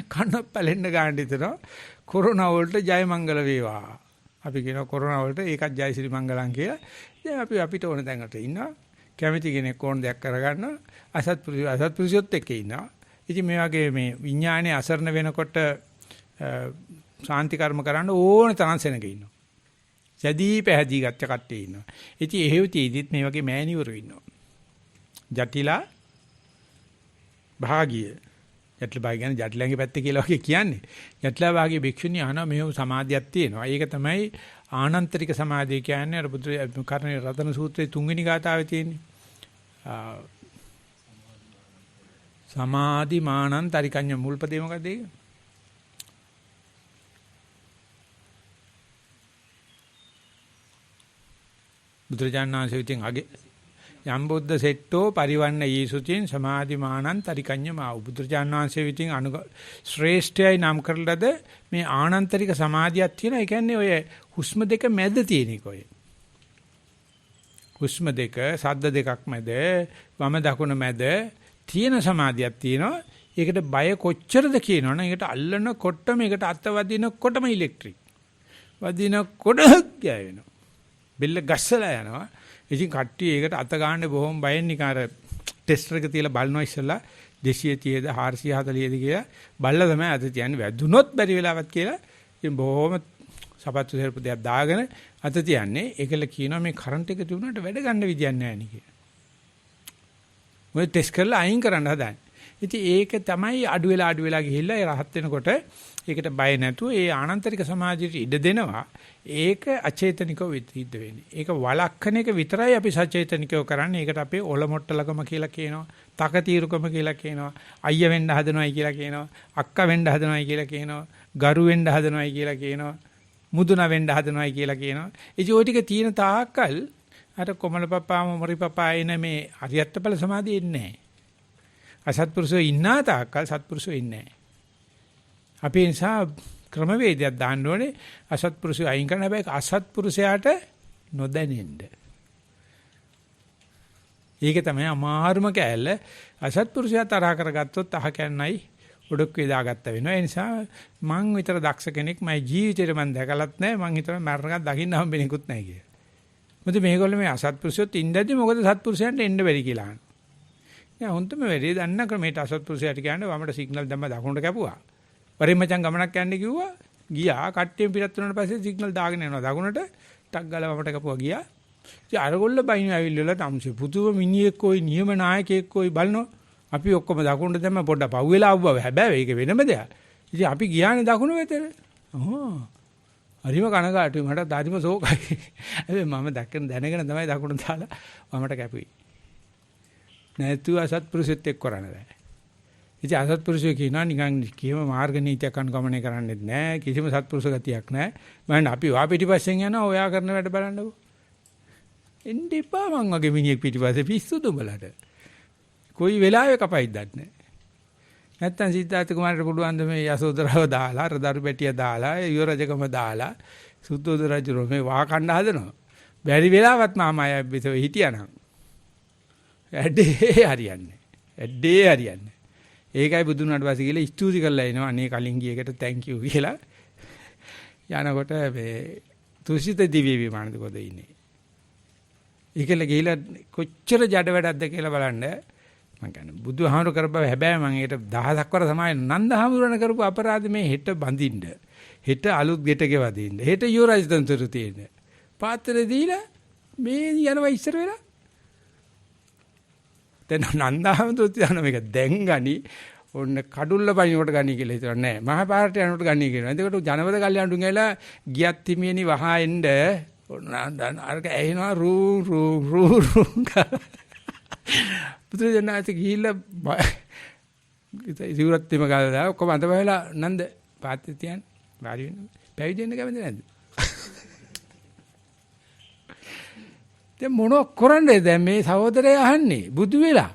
කන්න පැලෙන්න ගන්න හිතනවා. කොරෝනා වලට ජය මංගල වේවා. අපි කියනවා කොරෝනා වලට ඒකත් ජයසිරි මංගලම් කියලා. දැන් අපි අපිට ඕන තැනකට ඉන්නවා. කැමති කෙනෙක් ඕන දෙයක් කරගන්නවා. අසත්පුරුෂයොත් එක්ක ඉන්නවා. ඉතින් මේ වගේ මේ විඥානයේ අසරණ වෙනකොට ශාන්ති කර්ම කරන්න ඕන තරම් සෙනග ඉන්නවා. සැදී පැහැදී ගත්ත කට්ටිය ඉන්නවා. ඉතින් එහෙව් තීදිත් මේ වගේ මෑණිවරු ඉන්නවා. ජටිලා භාගිය. ජටිල භාගිය කියන්නේ ජටිලංගේ පැත්ත කියලා වගේ කියන්නේ. ජටිලා භාගිය භික්ෂුණිය අහනවා මෙහෙම සමාධියක් තියෙනවා. ඒක තමයි ආනන්තරික සමාධිය කියන්නේ. අර බුදු කරණේ රතන සූත්‍රයේ 3 වෙනි ගාථාවේ තියෙන්නේ. සමාධි මානං තරිකඤ්ඤ මුල්පදේ මොකද ඒක? බුදුරජාණන් වහන්සේ විසින් අගේ යම් බුද්ධ සෙට්ටෝ පරිවන්න යීසුචින් සමාධිමානං තරිකඤ්ඤමා බුදුරජාණන් වහන්සේ විසින් ශ්‍රේෂ්ඨයයි නම් කරලද මේ ආනන්තරික සමාධියක් තියෙනවා. ඒ කියන්නේ ඔය හුස්ම දෙක මැද තියෙන එක ඔය. හුස්ම දෙක සද්ද දෙකක් මැද වම දකුණ මැද තියෙන සමාධියක් තියෙනවා. ඒකට බය කොච්චරද කියනවනේ. ඒකට අල්ලනකොට මේකට අත වදිනකොටම ඉලෙක්ට්‍රික්. වදිනකොට ගෑවෙනවා. බෙල්ල ගස්සලා යනවා. ඉතින් කට්ටිය ඒකට අත ගන්න බොහොම බයෙන් නිකන් අර ටෙස්ටර් එක තියලා බලනවා ඉස්සලා 230ද 440ද කියලා බලලා තමයි අත තියන්නේ වැදුනොත් බැරි වෙලාවත් කියලා. ඉතින් බොහොම සපත්තු සෙරපු දෙයක් දාගෙන අත තියන්නේ. ඒකල කියනවා මේ කරන්ට් එක තිබුණාට වැඩ ගන්න විදියක් නැහැ නේ කියලා. මොකද ටෙස්ට් කරලා අයින් කරන්න හදන්නේ. ඉතින් ඒක තමයි අඩු වෙලා ගිහිල්ලා ඒ රහත් වෙනකොට ඒකට බය නැතුව ඒ ආනන්තරික සමාජයට ඉඩ දෙනවා. ඒක අචේතනිකව විදිහට වෙන්නේ. ඒක වළක්කන එක විතරයි අපි සචේතනිකව කරන්නේ. ඒකට අපේ ඔලොමොට්ටලකම කියලා කියනවා. තකතිරුකම කියලා කියනවා. අයියා වෙන්න හදනවයි කියලා කියනවා. අක්කා වෙන්න හදනවයි කියලා කියනවා. ගරු වෙන්න හදනවයි කියලා කියනවා. මුදුන වෙන්න හදනවයි කියලා කියනවා. ඉතින් ওই ටික තියෙන තාක්කල් අර කොමල පප්පා මොරි පප්පා එන මේ අරියත්තපල සමාධිය එන්නේ නැහැ. අසත්පුරුෂෝ ඉන්නා තාක්කල් සත්පුරුෂෝ ඉන්නේ නැහැ. අපි නිසා ක්‍රමවේදයක් දාන්න ඕනේ අසත්පුරුෂය අයින් කරන්න. හැබැයි අසත්පුරුෂයාට නොදැනෙන්න. ඒක තමයි අමාරුම කෑල්ල. අසත්පුරුෂයා තරහ කරගත්තොත් අහ කැන්නයි ඔඩොක්කේ දාගත්ත වෙනවා. ඒ නිසා මං විතර දක්ෂ කෙනෙක් මගේ ජීවිතේට මං දැකලත් නැහැ. මං හිතනවා මරණකත් දකින්න හම්බෙන්නේකුත් නැහැ කියලා. මොකද මේගොල්ලෝ මේ අසත්පුරුෂයොත් ඉඳද්දි මොකද සත්පුරුෂයන්ට එන්න බැරි කියලා අහනවා. යා හොන්තම වැඩි දන්න ක්‍රමයට අසත්පුරුෂයාට කියන්නේ වමට සිග්නල් දැම්ම දකුණට කැපුවා. වරින් මචං ගමනක් යන්න කිව්වා. ගියා කට්ටියම පිටත් වුණාට පස්සේ සිග්නල් දාගෙන යනවා දකුණට. ටක් ගාලා වමට කැපුවා ගියා. ඉතින් අරගොල්ල බයින් ඇවිල්ලා තමසේ පුදුම මිනිහෙක් කොයි නියම නායකයෙක් කොයි බලනවා. අපි ඔක්කොම දකුණට දැම්ම පොඩ්ඩක් පව් වෙලා ආවුවා. හැබැයි ඒක වෙනම දෙයක්. ඉතින් අපි ගියානේ දකුණ වෙතේ. හරිම කනගාටුයි මට දාදිම සෝකයි. හැබැයි මම දැනගෙන තමයි දකුණ දාලා වමට කැපුවේ. නැතුව අසත්පුරුෂෙත් එක්ක කරන්නේ නැහැ. ඉතින් අසත්පුරුෂය කියනවා නිකන් කියම මාර්ග නීතියක් අනුගමනය කරන්නේත් නැහැ. කිසිම සත්පුරුෂ ගතියක් නැහැ. මම අපි වා පිටිපස්සෙන් යනවා ඔයා කරන වැඩ බලන්නකෝ. එන්නේ එපා මං වගේ මිනිහෙක් පිටිපස්සේ පිස්සුද උඹලට. කොයි වෙලාවෙ කපයිද දන්නේ නැහැ. නැත්තම් සිද්ධාර්ථ කුමාරට පුළුවන් ද මේ යසෝදරාව දාලා රදරු බැටිය දාලා යුව රජකම දාලා සුද්ධෝදන රජු මේ වා කණ්ඩ හදනවා. බැරි වෙලාවත් මාමා යබ්බිතෝ හිටියානම් ඇඩේ හරියන්නේ. ඇඩේ හරියන්නේ. ඒකයි බුදුන් වහන්සේ කියලා ස්තුති කරලා එනවා. අනේ කලින් ගියකට thank you කියලා. යනකොට මේ තුසිත දිව්‍ය විමානද කොද ඉන්නේ. ඒකල ගිහිලා කොච්චර ජඩ වැඩක්ද කියලා බලන්න. මම කියන්නේ බුදුහාමුදුර කරපුවා හැබැයි මම ඒකට 1000ක් වර තමයි නන්දහාමුදුරන කරපු අපරාධ මේ හෙට බඳින්න. හෙට අලුත් ගෙට ගෙවදින්න. හෙට යුවරජ තන්තුරු තියෙන. පාත්‍රය දීලා මේ යනවා ඉස්සර වෙලා. දැන් නන්දහාමුදුරුත් යන මේක දැන් ගනි ඔන්න කඩුල්ල පයින්කොට ගනි කියලා හිතනවා නෑ. මහා පාරට යනකොට ගනි කියනවා. එතකොට ජනපද කල්යාණුන් ගිහලා ගියත් හිමියනි වහා එන්න ඔන්න අරක ඇහෙනවා රූ පුදුජනාති ගිහිල්ලා ඉතිවුරත් එම ගාලා ඔක්කොම අතපහලා නන්ද පාත්‍රය තියන්න වාඩි වෙන්න පැවිදි වෙන්න කැමති නැද්ද? දැන් මොන කරන්නේ දැන් මේ සහෝදරය අහන්නේ බුදු වෙලා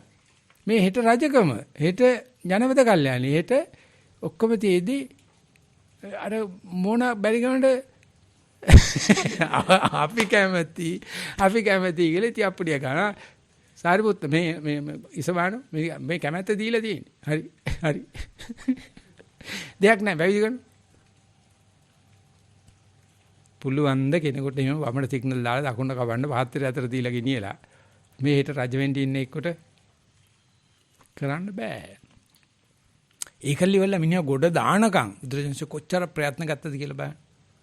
මේ හෙට රජකම හෙට ජනපද කල්යාණි හෙට ඔක්කොම තියේදී අර මොන බැරි ගමන්ට අපි කැමති කියලා ඉතින් අප්පුඩිය ගන්නවා. සාරිපුත්ත මේ ඉසබාන මේ කැමැත්ත දීලා තියෙන්නේ. හරි. දෙයක් නැහැ පැවිදි කරන්න. පුළුවන් ද කෙනෙකුට එහෙම වමට සිග්නල් දාලා දකුණ කවන්න පාත්‍රය අතර දීලා ගෙනියලා මේ හෙට රජ වෙන්න ඉන්න එක්කොට කරන්න බෑ. ඒකල්ලි වල මිනිහා ගොඩ දානකම් බුදුරජාණන් කොච්චර ප්‍රයත්න ගත්තද කියලා බලන්න.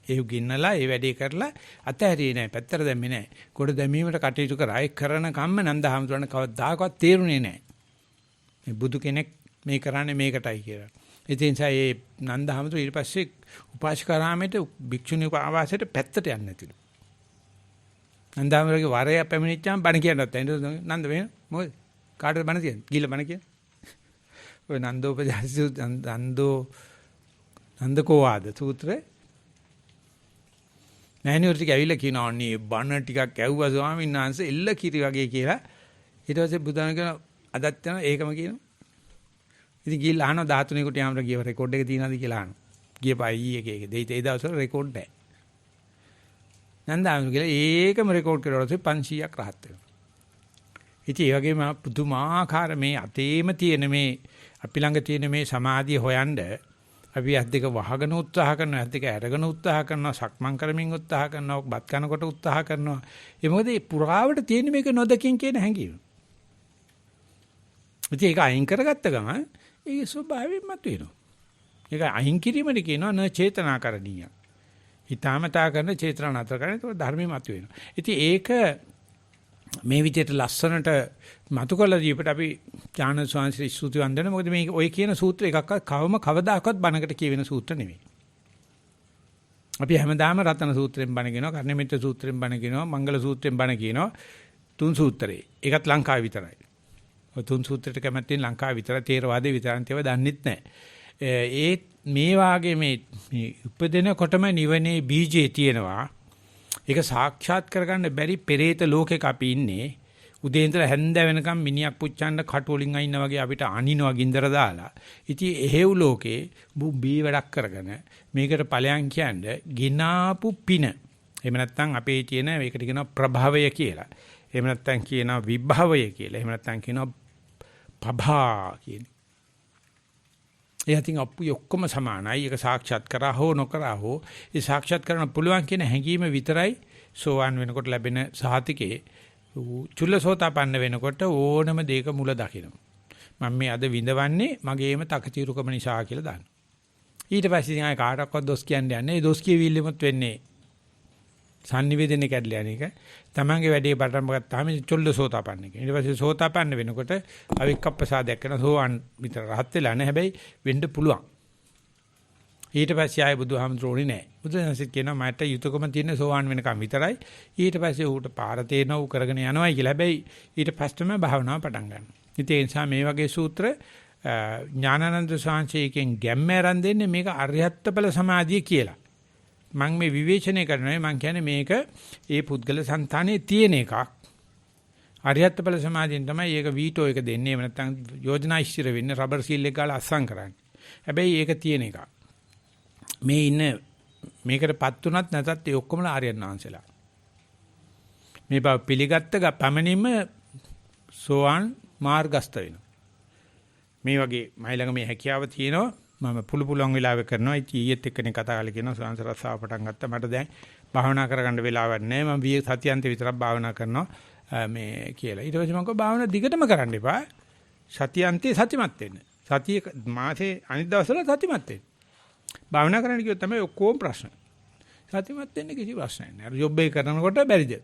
ඒ ගින්නලා ඒ වැඩේ කරලා අතහැරියේ නැහැ. පැත්තට දැම්මේ නැහැ. ගොඩ දැමීමට කටයුතු කරා. ඒ කරන කම්ම නන්දහාමුදුරණ කවදාකවත් තේරුනේ නැහැ. මේ බුදු කෙනෙක් මේ කරන්නේ මේකටයි කියලා. ඒ නිසා මේ නන්දහාමුදුර ඊට පස්සේ උපාසිකාරාමයට භික්ෂුණී ආවාසයට පැත්තට යන්නේ නැතිලු. නන්දහාමුදුරගේ වරය පැමිණිච්චාම බණ කියන්නත් නන්ද වෙන මොකද කාටද බණ කියන්නේ? ගිහිල්ලා බණ කියන්නේ. ඔය නන්දෝපජාසි නන්දකෝ ආද සූත්‍රේ මෑණියෝ ටික ඇවිල්ලා කියනවා අනේ බණ ටිකක් ඇව්වා ස්වාමීන් වහන්සේ එල්ල කිරි වගේ කියලා. ඊට පස්සේ බුදුන් කියන අදත් යන ඒකම කියනවා. ඉතින් ගිහිල්ලා අහනවා 13 කට යාමර ගියව රෙකෝඩ් එක තියනවාද කියලා අහනවා. ගියපයි එක දෙයි ඒ දවස්වල රෙකෝඩ් නැහැ. නන්දාම කියලා ඒකම රෙකෝඩ් කරලා 500ක් රහත් වෙනවා. ඉතින් ඒ වගේම පුදුමාකාර මේ අතේම තියෙන මේ අපි ළඟ තියෙන මේ සමාධිය හොයන්න අපි ඇස් දෙක වහගෙන උත්සාහ කරනවා, ඇස් දෙක අරගෙන උත්සාහ කරනවා, සක්මන් කරමින් උත්සාහ කරනවා, බත් කනකොට උත්සාහ කරනවා. ඒ මොකද මේ පුරාවට තියෙන මේක නොදකින් කියන හැඟීම. ඉතින් ඒක අයින් කරගත්ත ගමන් ඒ ස්වභාවයෙන්ම මතුවෙනවා. ඒක අයින් කිරීමද කියනවා න චේතනාකරණීය. හිතාමතා කරන චේතනා නතර කරන ඒක ධර්මෙ මතුවෙනවා. ඉතින් ඒක මේ විදිහට ලස්සනට මතු කළ දීපට අපි ඥාන ස්වාමීන් ස්තුති වන්දන මොකද මේ ඔය කියන සූත්‍ර එකක්වත් කවදාකවත් බණකට කියවෙන සූත්‍ර නෙවෙයි. අපි හැමදාම රතන සූත්‍රයෙන් බණ කියනවා, කර්ණමිත්‍ර සූත්‍රයෙන් බණ කියනවා, මංගල සූත්‍රයෙන් බණ කියනවා. 3 සූත්‍රේ. ඒකත් ලංකාවේ විතරයි. ඔය 3 සූත්‍රයට කැමැත්තෙන් ලංකාවේ විතර තේරවාදේ විතරන්ට ඒවා දන්නෙත් නැහැ. මේ වාගේ මේ උපදිනකොටම නිවනේ බීජේ තියෙනවා. ඒක සාක්ෂාත් කරගන්න බැරි පෙරේත ලෝකෙක අපි ඉන්නේ. උදේ ඉඳලා හැන්ද වෙනකම් මිනිහක් පුච්චන්න කටු වලින් අයින්න වගේ අපිට අනිනවා ගින්දර දාලා. ඉතින් එහෙව් ලෝකේ බී වැඩක් කරගෙන මේකට ඵලයන් කියන්නේ ගිනාපු පින. එහෙම නැත්නම් අපේ තියෙන මේකට කියනවා ප්‍රභවය කියලා. එහෙම නැත්නම් කියනවා විභවය කියලා. එහෙම නැත්නම් කියනවා පභා කියන. ඒ අතින් අපි ඔක්කොම සමානයි. ඒක සාක්ෂාත් කරා හෝ නොකරා හෝ ඒ සාක්ෂාත් කරන්න පුළුවන් කියන හැඟීම විතරයි සෝවාන් වෙනකොට ලැබෙන සහතිකේ. චුල්ලසෝතාපන්න වෙනකොට ඕනම දෙයක මුල දකිනවා. මම මේ අද විඳවන්නේ මගේම තකතිරුකම නිසා කියලා දාන්න. ඊට පස්සේ ඉතින් ආය කාටවත් දොස් කියන්නේ නැහැ. ඒ දොස් කියවිල්ලෙමුත් වෙන්නේ sannivedana කැඩලා යන එක. තමන්ගේ වැඩේ පටන් ගත්තාම චුල්ලසෝතාපන්න කියන. ඊට පස්සේ සෝතාපන්න වෙනකොට අවික්කප්පසාදයක් කරන සෝවාන් විතර රහත් වෙලා නැහැ. හැබැයි වෙන්න පුළුවන්. ඊට පස්සේ ආයේ බුදුහාමුදුරුවෝනේ නැහැ. බුදුසසුන කියනවා මට යුතුයකම තියෙන සෝවාන් වෙනකම් විතරයි. ඊට පස්සේ ඌට පාර තේනව කරගෙන යනවායි කියලා. හැබැයි ඊට පස්සෙම භාවනාව පටන් ගන්නවා. ඉතින් ඒ නිසා මේ වගේ සූත්‍ර ඥානানন্দ සාංශයකින් ගැම්ම ආරම්භ දෙන්නේ මේක අරියත්තඵල සමාධිය කියලා. මම මේ විවේචනය කරනවා මම කියන්නේ මේක ඒ පුද්ගල సంతානයේ තියෙන එකක්. අරියත්තඵල සමාධියෙන් තමයි ඒක වීටෝ එක දෙන්නේ. එහෙම නැත්නම් යෝජනා ඉස්තිර වෙන්නේ රබර් සීල් එක ගාලා අස්සම් කරන්නේ. හැබැයි ඒක තියෙන එකක්. මේ ඉන්න මේකටපත් උනත් නැතත් ඒ ඔක්කොමලා ආර්යයන් වහන්සේලා. මේ බව පිළිගත්ත පමණින්ම සෝවාන් මාර්ගස්ත වෙනවා. මේ වගේ මයි ළඟ මේ හැකියාව තියෙනවා. මම පුළුවන් වෙලාවෙ කරනවා. ඊයේත් එක්කනේ කතා කරලා කියනවා සාංශ රස්සාව පටන් ගත්තා. මට දැන් භාවනා කරගන්න වෙලාවක් නැහැ. මම සතියන්තේ විතරක් භාවනා කරනවා මේ කියලා. ඊට පස්සේ මම කිව්වා භාවනා දිගටම කරන්න එපා. සතියන්තේ සතිමත් වෙන්න. සතිය මාසේ අනිත් දවස්වල සතිමත් වෙන්න. භාවනා කරන්න කිව්වොත් තමයි ඔක්කොම ප්‍රශ්න. සතිමත් වෙන්න කිසි ප්‍රශ්නයක් නැහැ. අර ජොබ් එක කරනකොට බැරිද?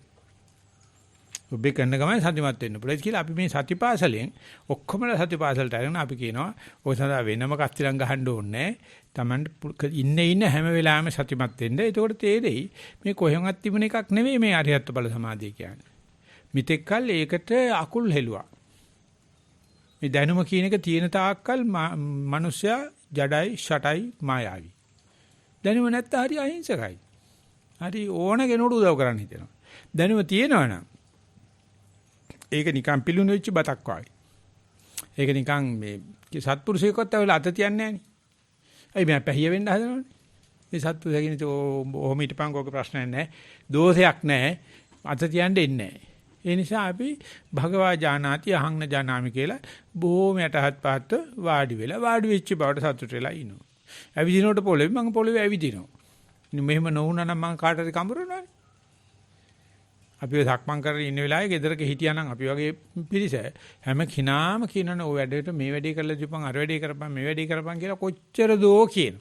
ජොබ් එක කරන ගමන් සතිමත් වෙන්න පුළුවන් කියලා අපි මේ සතිපාසලෙන් ඔක්කොමලා සතිපාසලට අරගෙන අපි කියනවා ඔය සඳහා වෙනම කස්තිරම් ගහන්න ඕනේ නැහැ. Tamanට ඉන්න හැම වෙලාවෙම සතිමත් වෙන්න. එතකොට තේරෙයි මේ කොහෙන්වත් තිබුණ එකක් නෙවෙයි මේ අරියත්ත බල සමාධිය කියන්නේ. මිත්‍යක් කල් ඒකට අකුල් හෙළුවා. මේ දැනුම කියන එක තියෙන තාක්කල් මිනිස්සයා ජඩයි ෂටයි මායාවි. දැනුම නැත්නම් හරි අහිංසකයි. හරි ඕන කෙනෙකුට උදව් කරන්න හිතෙනවා. දැනුම තියෙනවා නම් ඒක නිකන් පිලුණු වෙච්ච බතක් වගේ. ඒක නිකන් මේ සත්පුරුෂයෙක්වත් ඇවිල්ලා අත තියන්නේ නැහනේ. ඇයි මම පැහිය වෙන්න හදනවනේ. මේ සත්පුරුෂයා කියන්නේ ඔහොම හිටපන් කෝක ප්‍රශ්නයක් නැහැ. දෝෂයක් නැහැ. අත තියන්නේ නැහැ. ඒ නිසා අපි භගවා ජානාති අහං න ජානාමි කියලා බොහොම යටහත් පහත් වාඩි වෙච්ච බවට සතුට වෙලා ඉනවා. ඇවිදිනකොට පොළවේ මම පොළවේ ඇවිදිනවා. මෙහෙම නොවුනා නම් මම කාටද කඹරනවානේ. අපි සක්මන් කරගෙන ඉන්න වෙලාවේ ගෙදරක හිටියානම් අපි වගේ පිරිස හැම කිනාම කියනනේ ඔය වැඩේට මේ වැඩේ කරලා දීපන් අර වැඩේ කරපන් මේ වැඩේ කරපන් කියලා කොච්චර දෝ කියන.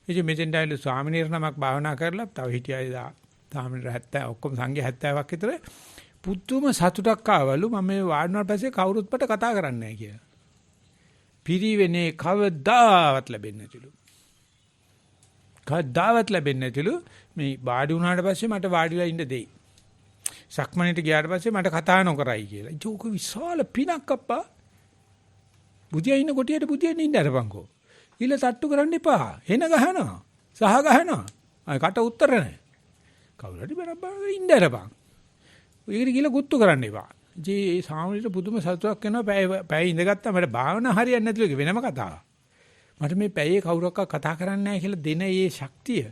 ඉතින් මෙතෙන් ඩයිල ස්වාමිනීර නමක් භාවනා කරලා තව හිටියයි ස්වාමිනීර 70 ඔක්කොම සංඝයා 70ක් විතර පුදුම සතුටක් ආවලු මම මේ වාඩිනාට පස්සේ කවුරුත් මට කතා කරන්නේ නැහැ කියලා. පිරිවෙනේ කවදාවත් ලැබෙන්නේ නැතිලු. කවදාවත් ලැබෙන්නේ නැතිලු මේ වාඩි වුණාට පස්සේ මට වාඩිලා ඉන්න දෙයි. සක්මණේට ගියාට පස්සේ මට කතා නොකරයි කියලා. ඒක විශාල පිනක් අප්පා. බුදියා ඉන්න කොටියට බුදියෙන් ඉන්න අරපන්කෝ. ඊළ තට්ටු කරන්න එපා. එන ගහනවා. සහ ගහනවා. අය කට උත්තර නැහැ. කවුරු හරි බරබර ඉන්න අරපන්. ඊට ගිහලා ගුත්තු කරන්න එපා. ජී සාමලිට පුදුම සතුටක් වෙනවා. පැය ඉඳගත්තා මට භාවනා හරියන්නේ නැතිලු ඒක වෙනම කතාවක්. මට මේ පැයේ කවුරක්වත් කතා කරන්නේ නැහැ කියලා දෙන මේ ශක්තිය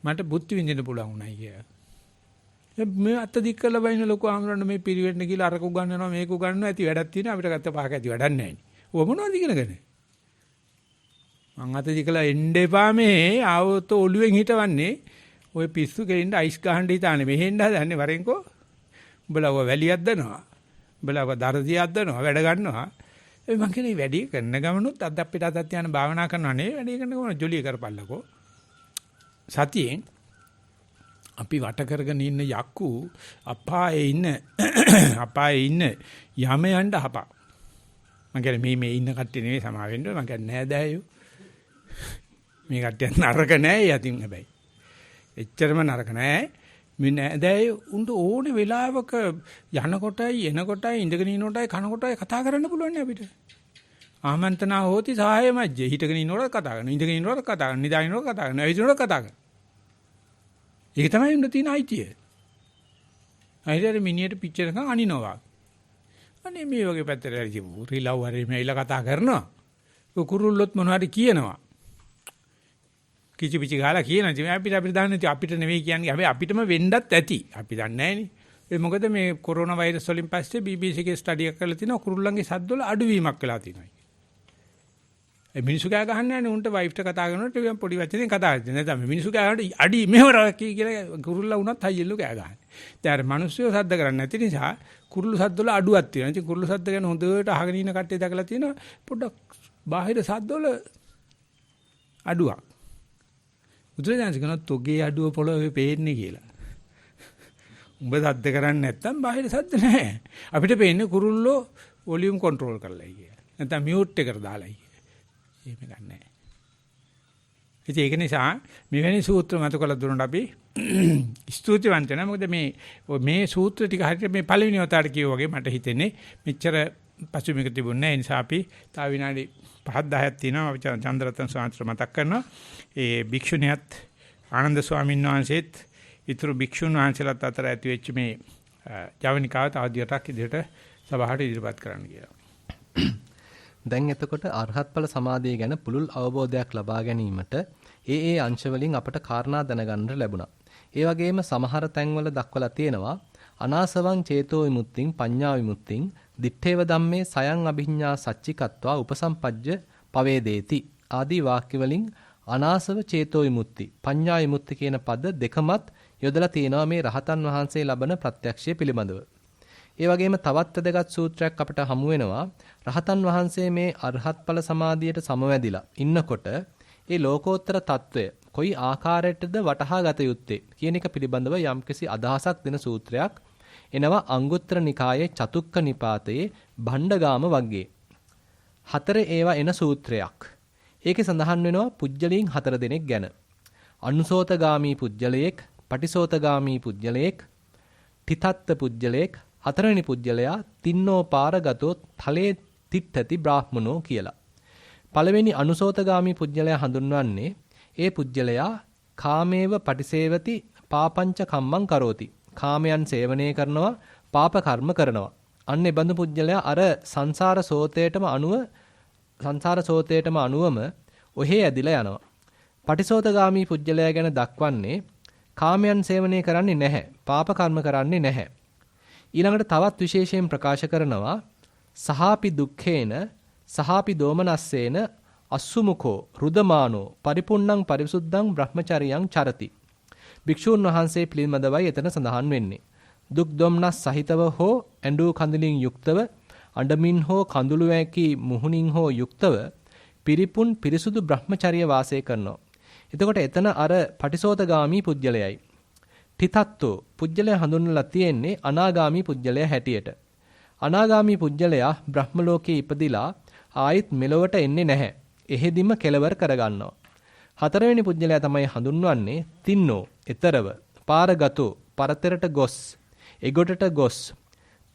මට බුද්ධ විඳින්න පුළුවන් උනායි කියලා. මේ අත දික් කරලා බයින ලොකු ආමරන්න මේ පිරිවෙන්න කියලා අරක උගන්වනවා මේක උගන්වනවා ඇති වැඩක් තියෙනවා අපිට ගත්ත පහක ඇති වැඩක් නැහැ නේ. ඔය මොනවද ඉගෙනගෙන? මං අත දිකලා එන්න එපා මේ ආවොත් ඔළුවෙන් හිටවන්නේ ඔය පිස්සු කෙලින්ද අයිස් ගහන්න හිතානේ මෙහෙන්න හදන්නේ වරෙන්කෝ උඹලා ඔය වැලියක් දනවා උඹලා ඔය දරදියක් දනවා වැඩ ගන්නවා ඒ මං කියන්නේ වැඩි කරන ගමනොත් අද අපිට අතත් යන භාවනා කරනවා නේ වැඩි කරන ගමන ජොලිය කරපල්ලකෝ සතියෙන් අපි වට කරගෙන ඉන්න යක්කු අපායේ ඉන්න යමයන්ට හපා මං කියන්නේ මේ ඉන්න කට්ටිය නෙවෙයි සමා වෙන්න මං කියන්නේ නෑ දෑයෝ මේ කට්ටිය නරක නෑ යතින් හැබැයි එච්චරම නරක නෑ මේ නෑ දෑයෝ උන්ට ඕනේ වෙලාවක යනකොටයි එනකොටයි ඉඳගෙන ඉනකොටයි කනකොටයි කතා කරන්න පුළුවන් නේ අපිට ආමන්ත්‍රණා හෝති සහාය මැජ්ජේ හිටගෙන ඉන්නකොට කතා කරනවා ඉඳගෙන ඉන්නකොට කතා කරනවා නිදාගෙන ඉන්නකොට කතා කරනවා ඇවිදිනකොට කතා කරනවා ඒක තමයි උන්න තියෙන අයිතිය අයිතිය මිනියට පිච්චෙනකන් අනිනවා අනේ මේ වගේ පැත්තට හරි රිලව් හරි මේලා කතා කරනවා කුරුල්ලොත් මොනවද කියනවා කිචි පිචි ගාලා කියනවා අපිට දාන්නේ අපිට නෙවෙයි කියන්නේ හැබැයි අපිටම වෙන්නත් ඇති අපි දන්නේ නැහනේ ඒ මොකද මේ කොරෝනා වෛරස් වලින් පස්සේ BBC එකේ ස්ටඩි එකක් කරලා තිනවා කුරුල්ලන්ගේ සද්දවල අඩුවීමක් වෙලා තියෙනවා ඒ මිනිස්සු කෑ ගහන්නේ නැහැ උන්ට වයිෆ්ට කතා කරනකොට පොඩි වචනෙන් කතා කරන්නේ නැත්නම් මිනිස්සු කෑ ගහනකොට අඩි මෙහෙවරක් කියලා කුරුල්ලා වුණත් හයියෙල්ලු කෑ ගහන්නේ දැන් අර මිනිස්සු සද්ද කරන්නේ නැති නිසා කුරුළු සද්දවල අඩුවක් තියෙනවා ඉතින් කුරුළු සද්ද ගැන හොඳට අහගෙන ඉන්න කට්ටිය දැකලා තියෙනවා පොඩ්ඩක් බාහිර සද්දවල අඩුවක් උදේට දැන් තොගේ අඩුව පොළොවේ පේන්නේ කියලා උඹ සද්ද කරන්නේ නැත්තම් බාහිර සද්ද නැහැ අපිට පේන්නේ කුරුල්ලෝ වොලියුම් කන්ට්‍රෝල් කරලායි කියලා නැත්නම් මියුට් එකට දාලායි එහෙම ගන්නෑ. ඉතින් ඒක නිසා මෙවැනි සූත්‍ර මත කළ දුන්නට අපි ස්තුතිවන්ත වෙනවා. මොකද මේ සූත්‍ර ටික හරියට මේ පළවෙනි වතාවට කියෝ වගේ මට හිතෙන්නේ මෙච්චර පසුබිමක තිබුණේ නැහැ. ඒ නිසා අපි තව විනාඩි 5-10ක් තියෙනවා. අපි චන්ද්‍රරත්න ස්වාමීන් මතක් කරනවා. ඒ භික්ෂුණියත් ආනන්ද ස්වාමීන් වහන්සේත් ඊතුරු භික්ෂුන් වහන්සේලාත් අතර ඇති වෙච්ච මේ ජවනිකාව තවදියටක් ඉදිරියට සභාවට ඉදිරිපත් කරන්න කියලා. දැන් එතකොට අරහත් ඵල සමාධිය ගැන පුළුල් අවබෝධයක් ලබා ගැනීමට ඒ අංශ වලින් අපට කාරණා දැනගන්න ලැබුණා. ඒ වගේම සමහර තැන්වල දක්වලා තියෙනවා අනාසවං චේතෝ විමුක්තිං පඤ්ඤා විමුක්තිං දිත්තේව ධම්මේ සයං අභිඤ්ඤා සච්චිකත්වා උපසම්පජ්ජ පවේදේති ආදී වාක්‍ය වලින් අනාසව චේතෝ විමුක්ති පඤ්ඤා විමුක්ති කියන පද දෙකමත් යොදලා තියෙනවා මේ රහතන් වහන්සේ ලබන ප්‍රත්‍යක්ෂය පිළිබඳව. ඒ වගේම තවත් වැදගත් සූත්‍රයක් අපිට හමු වෙනවා රහතන් වහන්සේ මේ අරහත් ඵල සමාධියට සමවැදිලා ඉන්නකොට ඒ ලෝකෝත්තර తত্ত্বය කොයි ආකාරයකටද වටහා ගත යුත්තේ කියන එක පිළිබඳව යම්කිසි අදහසක් දෙන සූත්‍රයක් එනවා අංගුත්තර නිකායේ චතුක්ක නිපාතයේ භණ්ඩගාම වග්ගයේ. 4 ඒවා එන සූත්‍රයක්. ඒකේ සඳහන් වෙනවා පුජ්‍යලීන් 4 දෙනෙක් ගැන. අනුසෝතගාමී පුජ්‍යලයෙක්, පටිසෝතගාමී පුජ්‍යලයෙක්, තිතත්ත පුජ්‍යලයෙක්, 4 වෙනි පුජ්‍යලයා තින්නෝ පාරගතෝ තලේ තිට්ඨති බ්‍රාහ්මනෝ කියලා. පළවෙනි අනුසෝතගාමී පුජ්‍යලයා හඳුන්වන්නේ ඒ පුජ්‍යලයා කාමේව පටිසේවති පාපංච කම්මං කරෝති. කාමයන් සේවනය කරනවා, පාප කර්ම කරනවා. අන්න ඒ බඳු පුජ්‍යලයා අර සංසාර සෝතේටම අනුවම ඔහේ ඇදිලා යනවා. පටිසෝතගාමී පුජ්‍යලයා ගැන දක්වන්නේ කාමයන් සේවනය කරන්නේ නැහැ, පාප කර්ම කරන්නේ නැහැ. ඊළඟට තවත් විශේෂයෙන් ප්‍රකාශ කරනවා සහාපි දුක්ඛේන සහාපි දෝමනස්සේන අස්සුමුඛෝ රුදමානෝ පරිපුන්නං පරිසුද්ධං බ්‍රහ්මචරියං චරති. භික්ෂූන් වහන්සේ පිළිමදවයි එතන සඳහන් වෙන්නේ. දුක් දොම්නස් සහිතව හෝ ඇඬු කඳුලින් යුක්තව අඬමින් හෝ කඳුළු වැකි මුහුණින් හෝ යුක්තව පිරිපුන් පිරිසුදු බ්‍රහ්මචර්ය වාසය කරනවා. එතකොට එතන අර පටිසෝතගාමී පුජ්‍යලයයි. තිතත්තෝ පුජ්‍යලය හඳුන්වලා තියෙන්නේ අනාගාමී පුජ්‍යලය හැටියට. අනාගාමී පුජ්‍යලයා බ්‍රහ්ම ලෝකේ ඉපදිලා ආයිත් මෙලොවට එන්නේ නැහැ. එහෙදිම කෙලවර කරගන්නවා. 4 වෙනි පුජ්‍යලයා තමයි හඳුන්වන්නේ තින්නෝ, ඊතරව, පාරගතෝ, පරතරට ගොස්, එගොඩට ගොස්,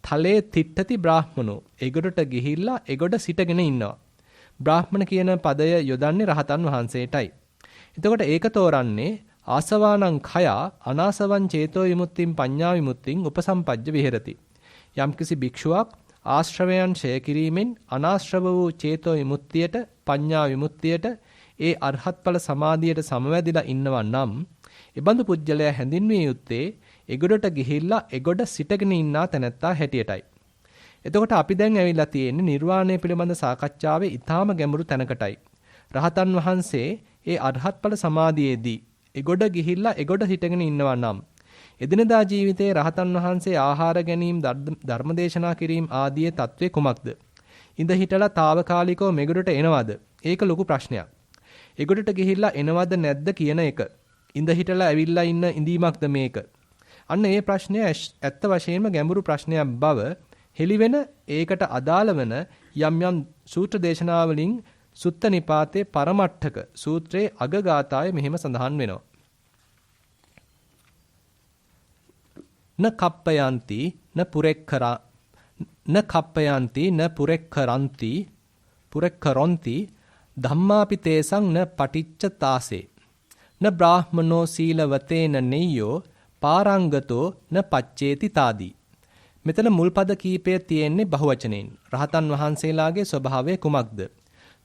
තලේ තිට්ඨති බ්‍රාහ්මනෝ, එගොඩට ගිහිල්ලා එගොඩ සිටගෙන ඉන්නවා. බ්‍රාහ්මණ කියන පදය යොදන්නේ රහතන් වහන්සේටයි. එතකොට ඒක තෝරන්නේ ආසවානං khය අනාසවං චේතෝ විමුක්තිං පඤ්ඤා විමුක්තිං උපසම්පජ්ජ විහෙරති. යම්කිසි භික්ෂුවක් ආශ්‍රවයන් ඡය කිරීමෙන් අනාශ්‍රව වූ චේතෝ විමුක්තියට පඤ්ඤා විමුක්තියට ඒ අරහත් ඵල සමාධියට සමවැදිලා ඉන්නවා නම් එබඳු පුජ්‍යලයා හැඳින්විය යුත්තේ එගොඩට ගිහිල්ලා එගොඩ සිටගෙන ඉන්නා තැනැත්තා හැටියටයි. එතකොට අපි දැන් ඇවිල්ලා තියෙන්නේ නිර්වාණය පිළිබඳ සාකච්ඡාවේ ඊටාම ගැඹුරු තැනකටයි. රහතන් වහන්සේ ඒ අරහත් ඵල සමාධියේදී එගොඩ ගිහිල්ලා එගොඩ හිටගෙන ඉන්නවා නම් එදිනදා ජීවිතයේ රහතන් වහන්සේ ආහාර ගැනීම ධර්මදේශනා කිරීම ආදී තත්ත්වයේ කුමක්ද? ඉඳ හිටලා తాවකාලිකව මෙගොඩට එනවද? ඒක ලොකු ප්‍රශ්නයක්. එගොඩට ගිහිල්ලා එනවද නැද්ද කියන එක. ඉඳ හිටලා ඇවිල්ලා ඉන්න ඉඳීමක්ද මේක? අන්න ඒ ප්‍රශ්නය ඇත්ත වශයෙන්ම ගැඹුරු ප්‍රශ්නයක් බව හෙළිවෙන ඒකට අදාළ වෙන යම් යම් සූත්‍ර දේශනාවලින් සුත්ත නිපාතේ පරමට්ඨක සූත්‍රයේ අග ගාථාවේ මෙහෙම සඳහන් වෙනවා. න කප්පයන්ති න පුරෙක්ඛරා න කප්පයන්ති න පුරෙක්ඛරන්ති පුරෙක්ඛරොන්ති ධම්මාපි තේසං න පටිච්චතාසේ න බ්‍රාහ්මනෝ සීලවතේන නෙය්‍යෝ පාරංගතෝ න පච්චේති තාදී. මෙතන මුල් පද කීපය තියෙන්නේ බහුවචනෙන්. රහතන් වහන්සේලාගේ ස්වභාවය කුමක්ද?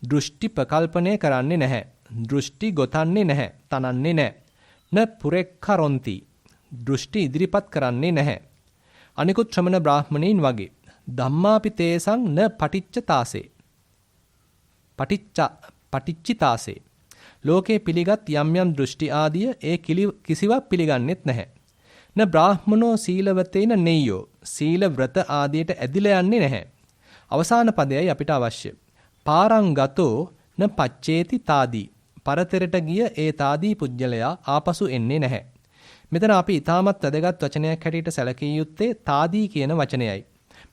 දෘෂ්ටි ප්‍රකල්පණය කරන්නේ නැහැ. දෘෂ්ටි ගොතන්නේ නැහැ. තනන්නේ නැහැ. න පුරෙක්ඛරොන්ති. දෘෂ්ටි ඉදිරිපත් කරන්නේ නැහැ. අනිකුත් ශ්‍රමණ බ්‍රාහ්මණයින් වගේ. ධම්මාපි තේසං න පටිච්චතාසේ. පටිච්චිතාසේ. ලෝකේ පිළිගත් යම් යම් දෘෂ්ටි ආදිය ඒ කිසිවක් පිළිගන්නෙත් නැහැ. න බ්‍රාහ්මනෝ සීලවතේන නෙය්‍යෝ. සීල ව්‍රත ආදියට ඇදිලා යන්නේ නැහැ. අවසාන පදයයි අපිට අවශ්‍ය. පාරංගතෝ න පච්චේති තාදී. පරතරට ගිය ඒ තාදී පුජ්‍යලයා ආපසු එන්නේ නැහැ. මෙතන අපි ඊටමත් වැදගත් වචනයක් හැටියට සැලකිය යුත්තේ තාදී කියන වචනයයි.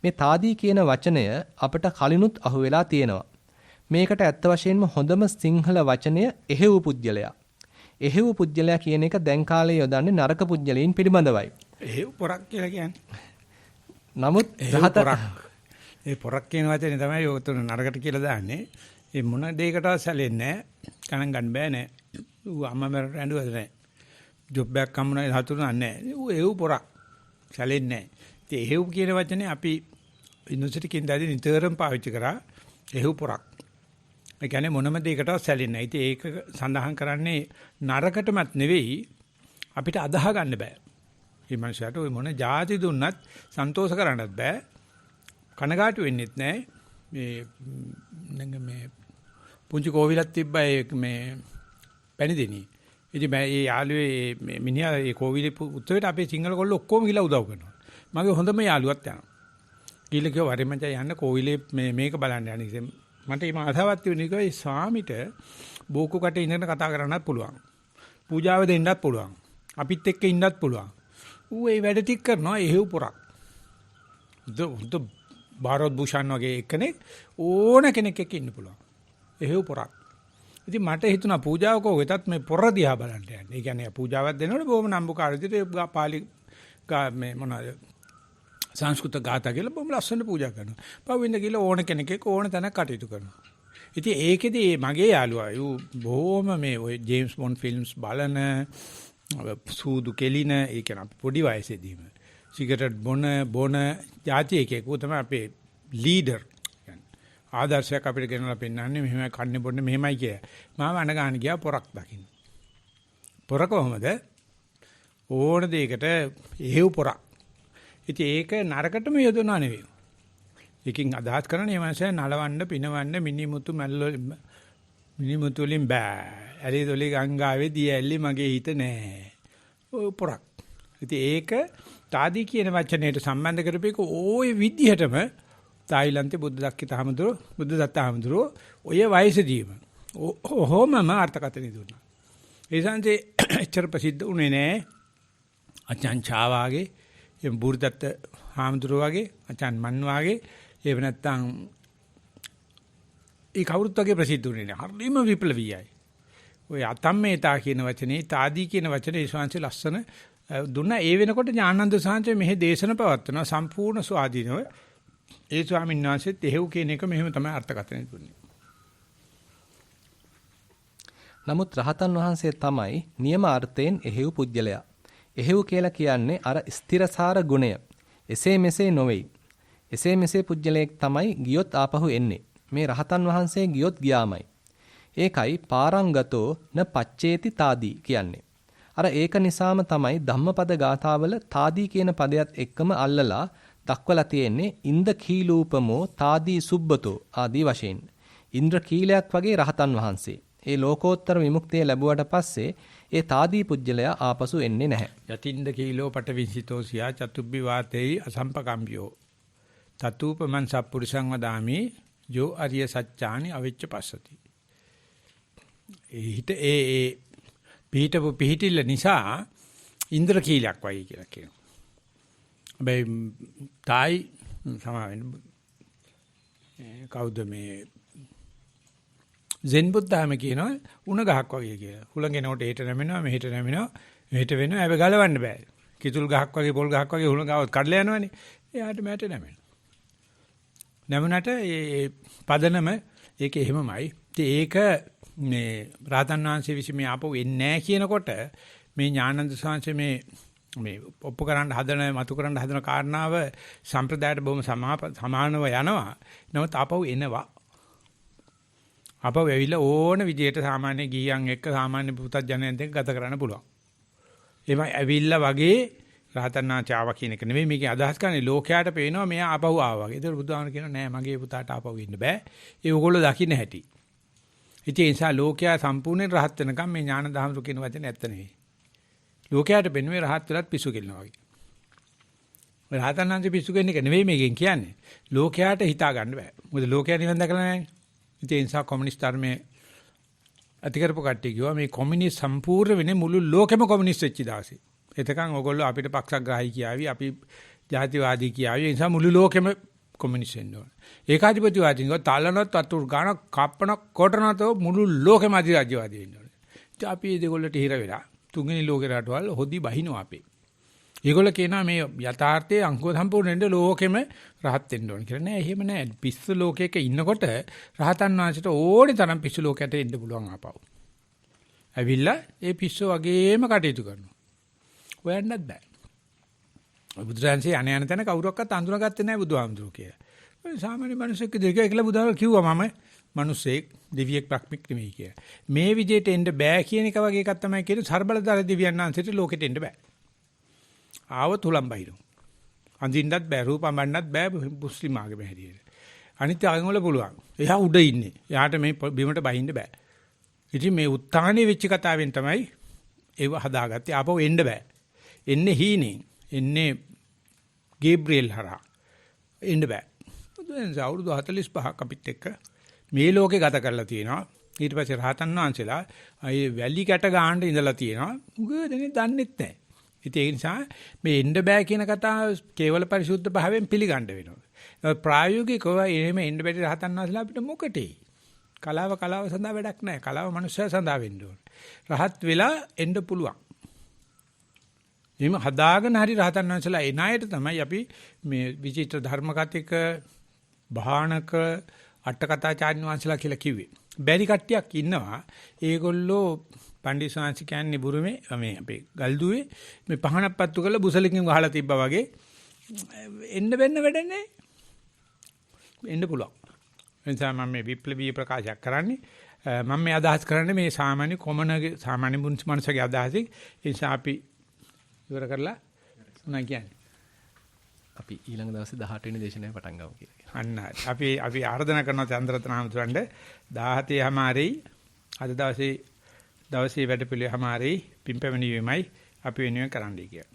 මේ තාදී කියන වචනය අපට කලිනුත් අහුවෙලා තියෙනවා. මේකට ඇත්ත වශයෙන්ම හොඳම සිංහල වචනය එහෙව් පුජ්‍යලයා. එහෙව් පුජ්‍යලයා කියන එක දැන් කාලේ යොදන්නේ නරක පුජ්‍යලයින් පිළිබඳවයි. එහෙව් පොරක් කියලා කියන්නේ. නමුත් ඒ පොරක් කියන වචනේ තමයි ඔතන නරකට කියලා දාන්නේ. ඒ මොන දෙයකටවත් සැලෙන්නේ නැහැ. ගණන් ගන්න බෑ නෑ. ඌ අම්මා මරට ඇඬුවද නෑ. ජොබ් එකක් හම්බුනායි හතුරුනා නෑ. ඌ එහෙව් පොරක්. සැලෙන්නේ නෑ. ඉතින් එහෙව් කියන වචනේ අපි යුනිවර්සිටි කින්දාදී නිතරම පාවිච්චි කරා. එහෙව් පොරක්. ඒ කියන්නේ මොනම දෙයකටවත් සැලෙන්නේ නැහැ. ඉතින් ඒක සඳහන් කරන්නේ නරකටමත් නෙවෙයි අපිට අදාහ ගන්න බෑ. මේ මනුස්සයාට ওই මොන જાති දුන්නත් සන්තෝෂ කරන්නත් බෑ. කනගාටු වෙන්නෙත් නැහැ. මේ පුංචි කෝවිලක් තිබ්බා මේ පැණිදෙනි. ඉතින් මේ යාළුවේ මේ මිනිහා ඒ කෝවිලේ උත්සවයට අපේ සිංහල කොල්ලෝ ඔක්කොම ගිහලා උදව් කරනවා. මගේ හොඳම යාළුවත් යනවා. ගිහලා කිව්වා වරේ මචං යන්න කෝවිලේ මේක බලන්න යන්නේ. මට මේ ආසාවක් තිබුණේ ඒ ස්වාමිට බෝකු කට ඉඳගෙන කතා කරන්නත් පුළුවන්. පූජාව දෙන්නත් පුළුවන්. අපිත් එක්ක ඉන්නත් පුළුවන්. ඌ ඒ වැඩ ටික කරනවා එහෙව් පොරක්. භාරත් භූෂන් වගේ කෙනෙක් ඕන කෙනෙක් එක්ක ඉන්න පුළුවන්. එහෙව් පොරක්. ඉතින් මට හිතුණා පූජාවක වෙතත් මේ පොර දිහා බලන්න යන්න. ඒ කියන්නේ පූජාවක් දෙනකොට බොහොම නම්බුකාර විදිහට පාලි මේ මොනවාද සංස්කෘත ගාථා කියලා බොහොම ලස්සන පූජා කරනවා. පවෙන්න කියලා ඕන කෙනෙක් එක්ක ඕන තැනක කටයුතු කරනවා. ඉතින් ඒකෙදි මගේ යාළුවා ඌ බොහොම මේ ඔය ජේම්ස් බොන්ඩ් ෆිල්ම්ස් බලන සූදු කෙලින ඒ කියන පොඩි වයසේදීම සිගරට් බොන જાති එකෙක් ඌ තමයි අපේ ලීඩර් කියන්නේ. ආදර්ශයක් අපිට ගෙනලා පෙන්නන්නේ මෙහෙමයි කන්නේ බොන්නේ මෙහෙමයි කිය. මාව අඬ ගියා පොරක් දකින්න. පොර කොහමද? ඕන දෙයකට එහෙව් පොරක්. ඉතින් ඒක නරකටම යොදවනවා නෙවෙයි. ඒකෙන් අදහස් කරන්නේ මේ මාසය නලවන්න පිනවන්න මිනිමුතු වලින් බෑ. ඇලිදොලි ගංගාවේ දියැලි මගේ හිත නෑ. ඔය පොරක්. ඉතින් ඒක තාදී කියන වචනයට සම්බන්ධ කරපේක ওই විදිහටම තායිලන්තේ බුද්ධ දත්ත හාමුදුරුවෝ ඔය වයසදීම ඔහොමම අර්ථකථනය දුන්නා. ඒ සංසේ එච්චර ප්‍රසිද්ධ උනේ නෑ. අචාන් චාවාගේ බුරුදත්ත හාමුදුරුවෝ වගේ අචාන් මන් වගේ එහෙම නැත්නම් ඒ කවුරුත් වගේ ප්‍රසිද්ධ උනේ නෑ. හරිම විප්ලවීයයි. ඔය අතම්මේතා කියන වචනේ තාදී කියන වචනේ ඒ ශාංශ ලස්සන දුන්නා. ඒ වෙනකොට ඥානানন্দ සාංශ මෙහි දේශන පවත්වනවා සම්පූර්ණ ස්වාධීනව. ඒ ස්වාමීන් වහන්සේත් එහෙව් කියන එක මෙහෙම තමයි අර්ථකථනය දුන්නේ. නමුත් රහතන් වහන්සේ තමයි නියම අර්ථයෙන් එහෙව් පුජ්‍යලයා. එහෙව් කියලා කියන්නේ අර ස්ථිරසාර ගුණය. එසේ මෙසේ නොවේයි. එසේ මෙසේ පුජ්‍යලයක් තමයි ගියොත් ආපහු එන්නේ. මේ රහතන් වහන්සේ ගියොත් ගියාමයි. ඒකයි පාරංගතෝ න පච්චේති තාදී කියන්නේ. අර ඒක නිසාම තමයි ධම්මපද ගාථාවල තාදී කියන පදයට එක්කම අල්ලලා දක්වලා තියෙන්නේ ඉන්ද කීලූපමෝ තාදී සුබ්බතෝ ආදී වශයෙන්. ඉන්ද්‍ර කීලයක් වගේ රහතන් වහන්සේ. ඒ ලෝකෝත්තර විමුක්තිය ලැබුවට පස්සේ ඒ තාදී පුජ්‍යලයා ආපසු එන්නේ නැහැ. යතින්ද කීලෝ පටවිසිතෝසියා චතුබ්බි වාතේයි අසම්පකම්පියෝ තතුූපමන් සප්පුරිසං වදාමි යෝ අරිය සත්‍යානි අවිච්ච පස්සති. ඒ පිහිටපු පිහිටිල්ල නිසා ඉන්ද්‍ර කීලයක් වයි කියලා කියනවා. හැබැයි තායි සමාවෙන්න කවුද මේ සෙන් බුද්ධාම කියනවා උණ ගහක් වගේ කියලා. හුලඟෙනකොට හෙට නැමෙනවා මෙහෙට නැමෙනවා මෙහෙට වෙනවා හැබැයි ගලවන්න බෑ. කිතුල් ගහක් වගේ පොල් ගහක් වගේ හුලඟ આવත් කඩලා යනවනේ. එයාට මැට නැමෙනවා. නැමුණට ඒ පදනම ඒක එහෙමමයි. ඒක මේ රාතන් වහන්සේ විසින් මේ ආපහු එන්නේ නැහැ කියනකොට මේ ඥානන්ද සාංශ මේ ඔප්පු කරන්න හදන මතු කරන්න හදන කාරණාව සම්ප්‍රදායට බොහොම සමානව යනවා. නමුත් ආපහු එනවා. ආපහු ඇවිල්ලා ඕන විදියට සාමාන්‍ය ගිහියන් එක්ක සාමාන්‍ය පුතත්ජනයන් එක්ක ගත කරන්න පුළුවන්. එහෙම ඇවිල්ලා වගේ රහතන් වහන්සේ ආවා කියන එක නෙමෙයි මේකේ අදහස් කරන්නේ ලෝකයට පේනවා මෙයා ආපහු ආවා වගේ. ඒතර බුදුහාමර කියනවා නෑ මගේ පුතාට ආපහු ඉන්න බෑ. ඒ ඕගොල්ලෝ දකින්න හැටි. ඉතින් ඒ නිසා ලෝකයා සම්පූර්ණයෙන් රහත් වෙනකම් මේ ඥාන දහමරු කියන වචනේ ඇත්ත නෙවෙයි. ලෝකයට පෙන්වන්නේ රහත් වෙලත් පිස්සු කෙල්ලනවා වගේ. රහතන් වහන්සේ පිස්සු කෙන එක නෙවෙයි මේකෙන් කියන්නේ. ලෝකයට හිතා ගන්න බෑ. මොකද ලෝකයා නිවන් දැකලා නැහැනේ. ඉතින් ඒ නිසා කොමියුනිස්ට් ධර්මයේ අතිකරපු කට්ටිය කිව්වා මේ කොමියුනිස්ට් සම්පූර්ණ වෙන්නේ මුළු ලෝකෙම කොමියුනිස්ට් වෙච්ච දාසේ. එතකන් ඕගොල්ලෝ අපිට පක්ෂග්‍රාහී කියාවි අපි ජාතිවාදී කියාවි. ඒ නිසා මුළු ලෝකෙම කොමියුනිස්ට් වෙන්න ඕන. ඒකාධිපතිවාදීන් ගෝ තාලනවත් අතුරු ගාන කප්පන කොටනතෝ මුළු ලෝකෙම අධිරාජ්‍යවාදී වෙන්න ඕන. ඉතින් අපි මේ දෙගොල්ලට හිර වෙලා තුන්වෙනි ලෝකේ රටවල් හොදි බහිනවා අපේ. ඒගොල්ලෝ කියනවා මේ යථාර්ථයේ අංකව සම්පූර්ණ වෙන්න ලෝකෙම රහත් වෙන්න ඕන කියලා. නෑ එහෙම නෑ. පිස්සු ලෝකයක ඉන්නකොට රහතන් වහන්සේට ඕනේ තරම් පිස්සු ලෝකයට එන්න පුළුවන් ආපහු. ඇවිල්ලා ඒ පිස්සු වගේම කටයුතු කරනවා. හොයන්නත් බෑ. බුදුරජාන්සේ අනේ යන තැන කවුරක්වත් අඳුනගත්තේ නැහැ බුදුහාමුදුරුවෝ කියලා. සාමාන්‍ය මිනිස්සෙක් දෙකයි කියලා බුදුහාමුදුරුවෝ කිව්වා මම මිනිස්සෙක් දෙවියෙක් බ්‍රහ්මික් නෙමෙයි කියලා. මේ විදිහට එන්න බෑ කියන එක වගේ එකක් තමයි කියන්නේ ਸਰබලදාර දෙවියන් වහන්සේට ලෝකෙට එන්න බෑ. ආවොත් උලම් බයිනෝ. අඳින්නත් බෑ රූප අඹන්නත් බෑ මුස්ලිම් ආගම හැටියට. අනිත් ආගම් වල පුළුවන්. එයා උඩ ඉන්නේ. එයාට මේ බිමට බහින්න බෑ. ඉතින් මේ උත්තානේ වෙච්ච කතාවෙන් තමයි ඒව හදාගත්තේ. ආපහු එන්න බෑ. එන්නේ හීනේ. එන්නේ ගේබ්‍රියෙල් හරහා. එන්න බෑ. දැන් අවුරුදු 45ක් අපිත් එක්ක මේ ලෝකේ ගත කරලා තියෙනවා. ඊට පස්සේ රහතන් වහන්සේලා අය වැලි කැට ගහන්න ඉඳලා තියෙනවා. මොකද දෙන්නේ දන්නෙත් නැහැ. ඉතින් ඒ නිසා මේ එන්න බෑ කියන කතාව කේවල පරිසුද්ධ භාවයෙන් පිළිගන්න වෙනවා. ප්‍රායෝගිකව එහෙම එන්න බැරි රහතන් වහන්සේලා අපිට මොකටේ? කලාව සඳහා වැඩක් නැහැ. කලාව මනුස්සයා සඳහා වෙන්න ඕනේ. රහත් වෙලා එන්න පුළුවන්. එහෙම හදාගෙන හරි රහතන් වහන්සේලා එන අයට තමයි අපි මේ විචිත්‍ර ධර්ම කතික භාණක අටකථාචාර්ය වහන්සේලා කියලා කිව්වේ. බැරි කට්ටියක් ඉන්නවා. ඒගොල්ලෝ පණ්ඩිත සාංශ කියන්නේ බුරුමේ මේ අපේ ගල්දුවේ මේ පහනක් පත්තු කරලා බුසලකින් වහලා තිබ්බා වගේ එන්න වෙන්න වැඩන්නේ. එන්න පුළුවන්. එනිසා මම මේ විප්ලවීය ප්‍රකාශයක් කරන්නේ මම මේ අදහස් කරන්නේ මේ සාමාන්‍ය කොමනගේ සාමාන්‍ය මනුස්සගේ අදහසක්. ඒ නිසා අපි ඉවර කරලා මොනවා කියන්නේ? අපි ඊළඟ දවසේ 18 වෙනි දේශනාව පටන් ගමු කියලා. අන්න අපි ආරාධනා කරනවා චන්ද්‍රරත්න හාමුදුරන්ට 17 හැමාරේ අද දවසේ වැඩපිළිවෙල හැමාරේ පින්පැමිණීමයි අපි වෙනුවෙන් කරන්නයි කියලා.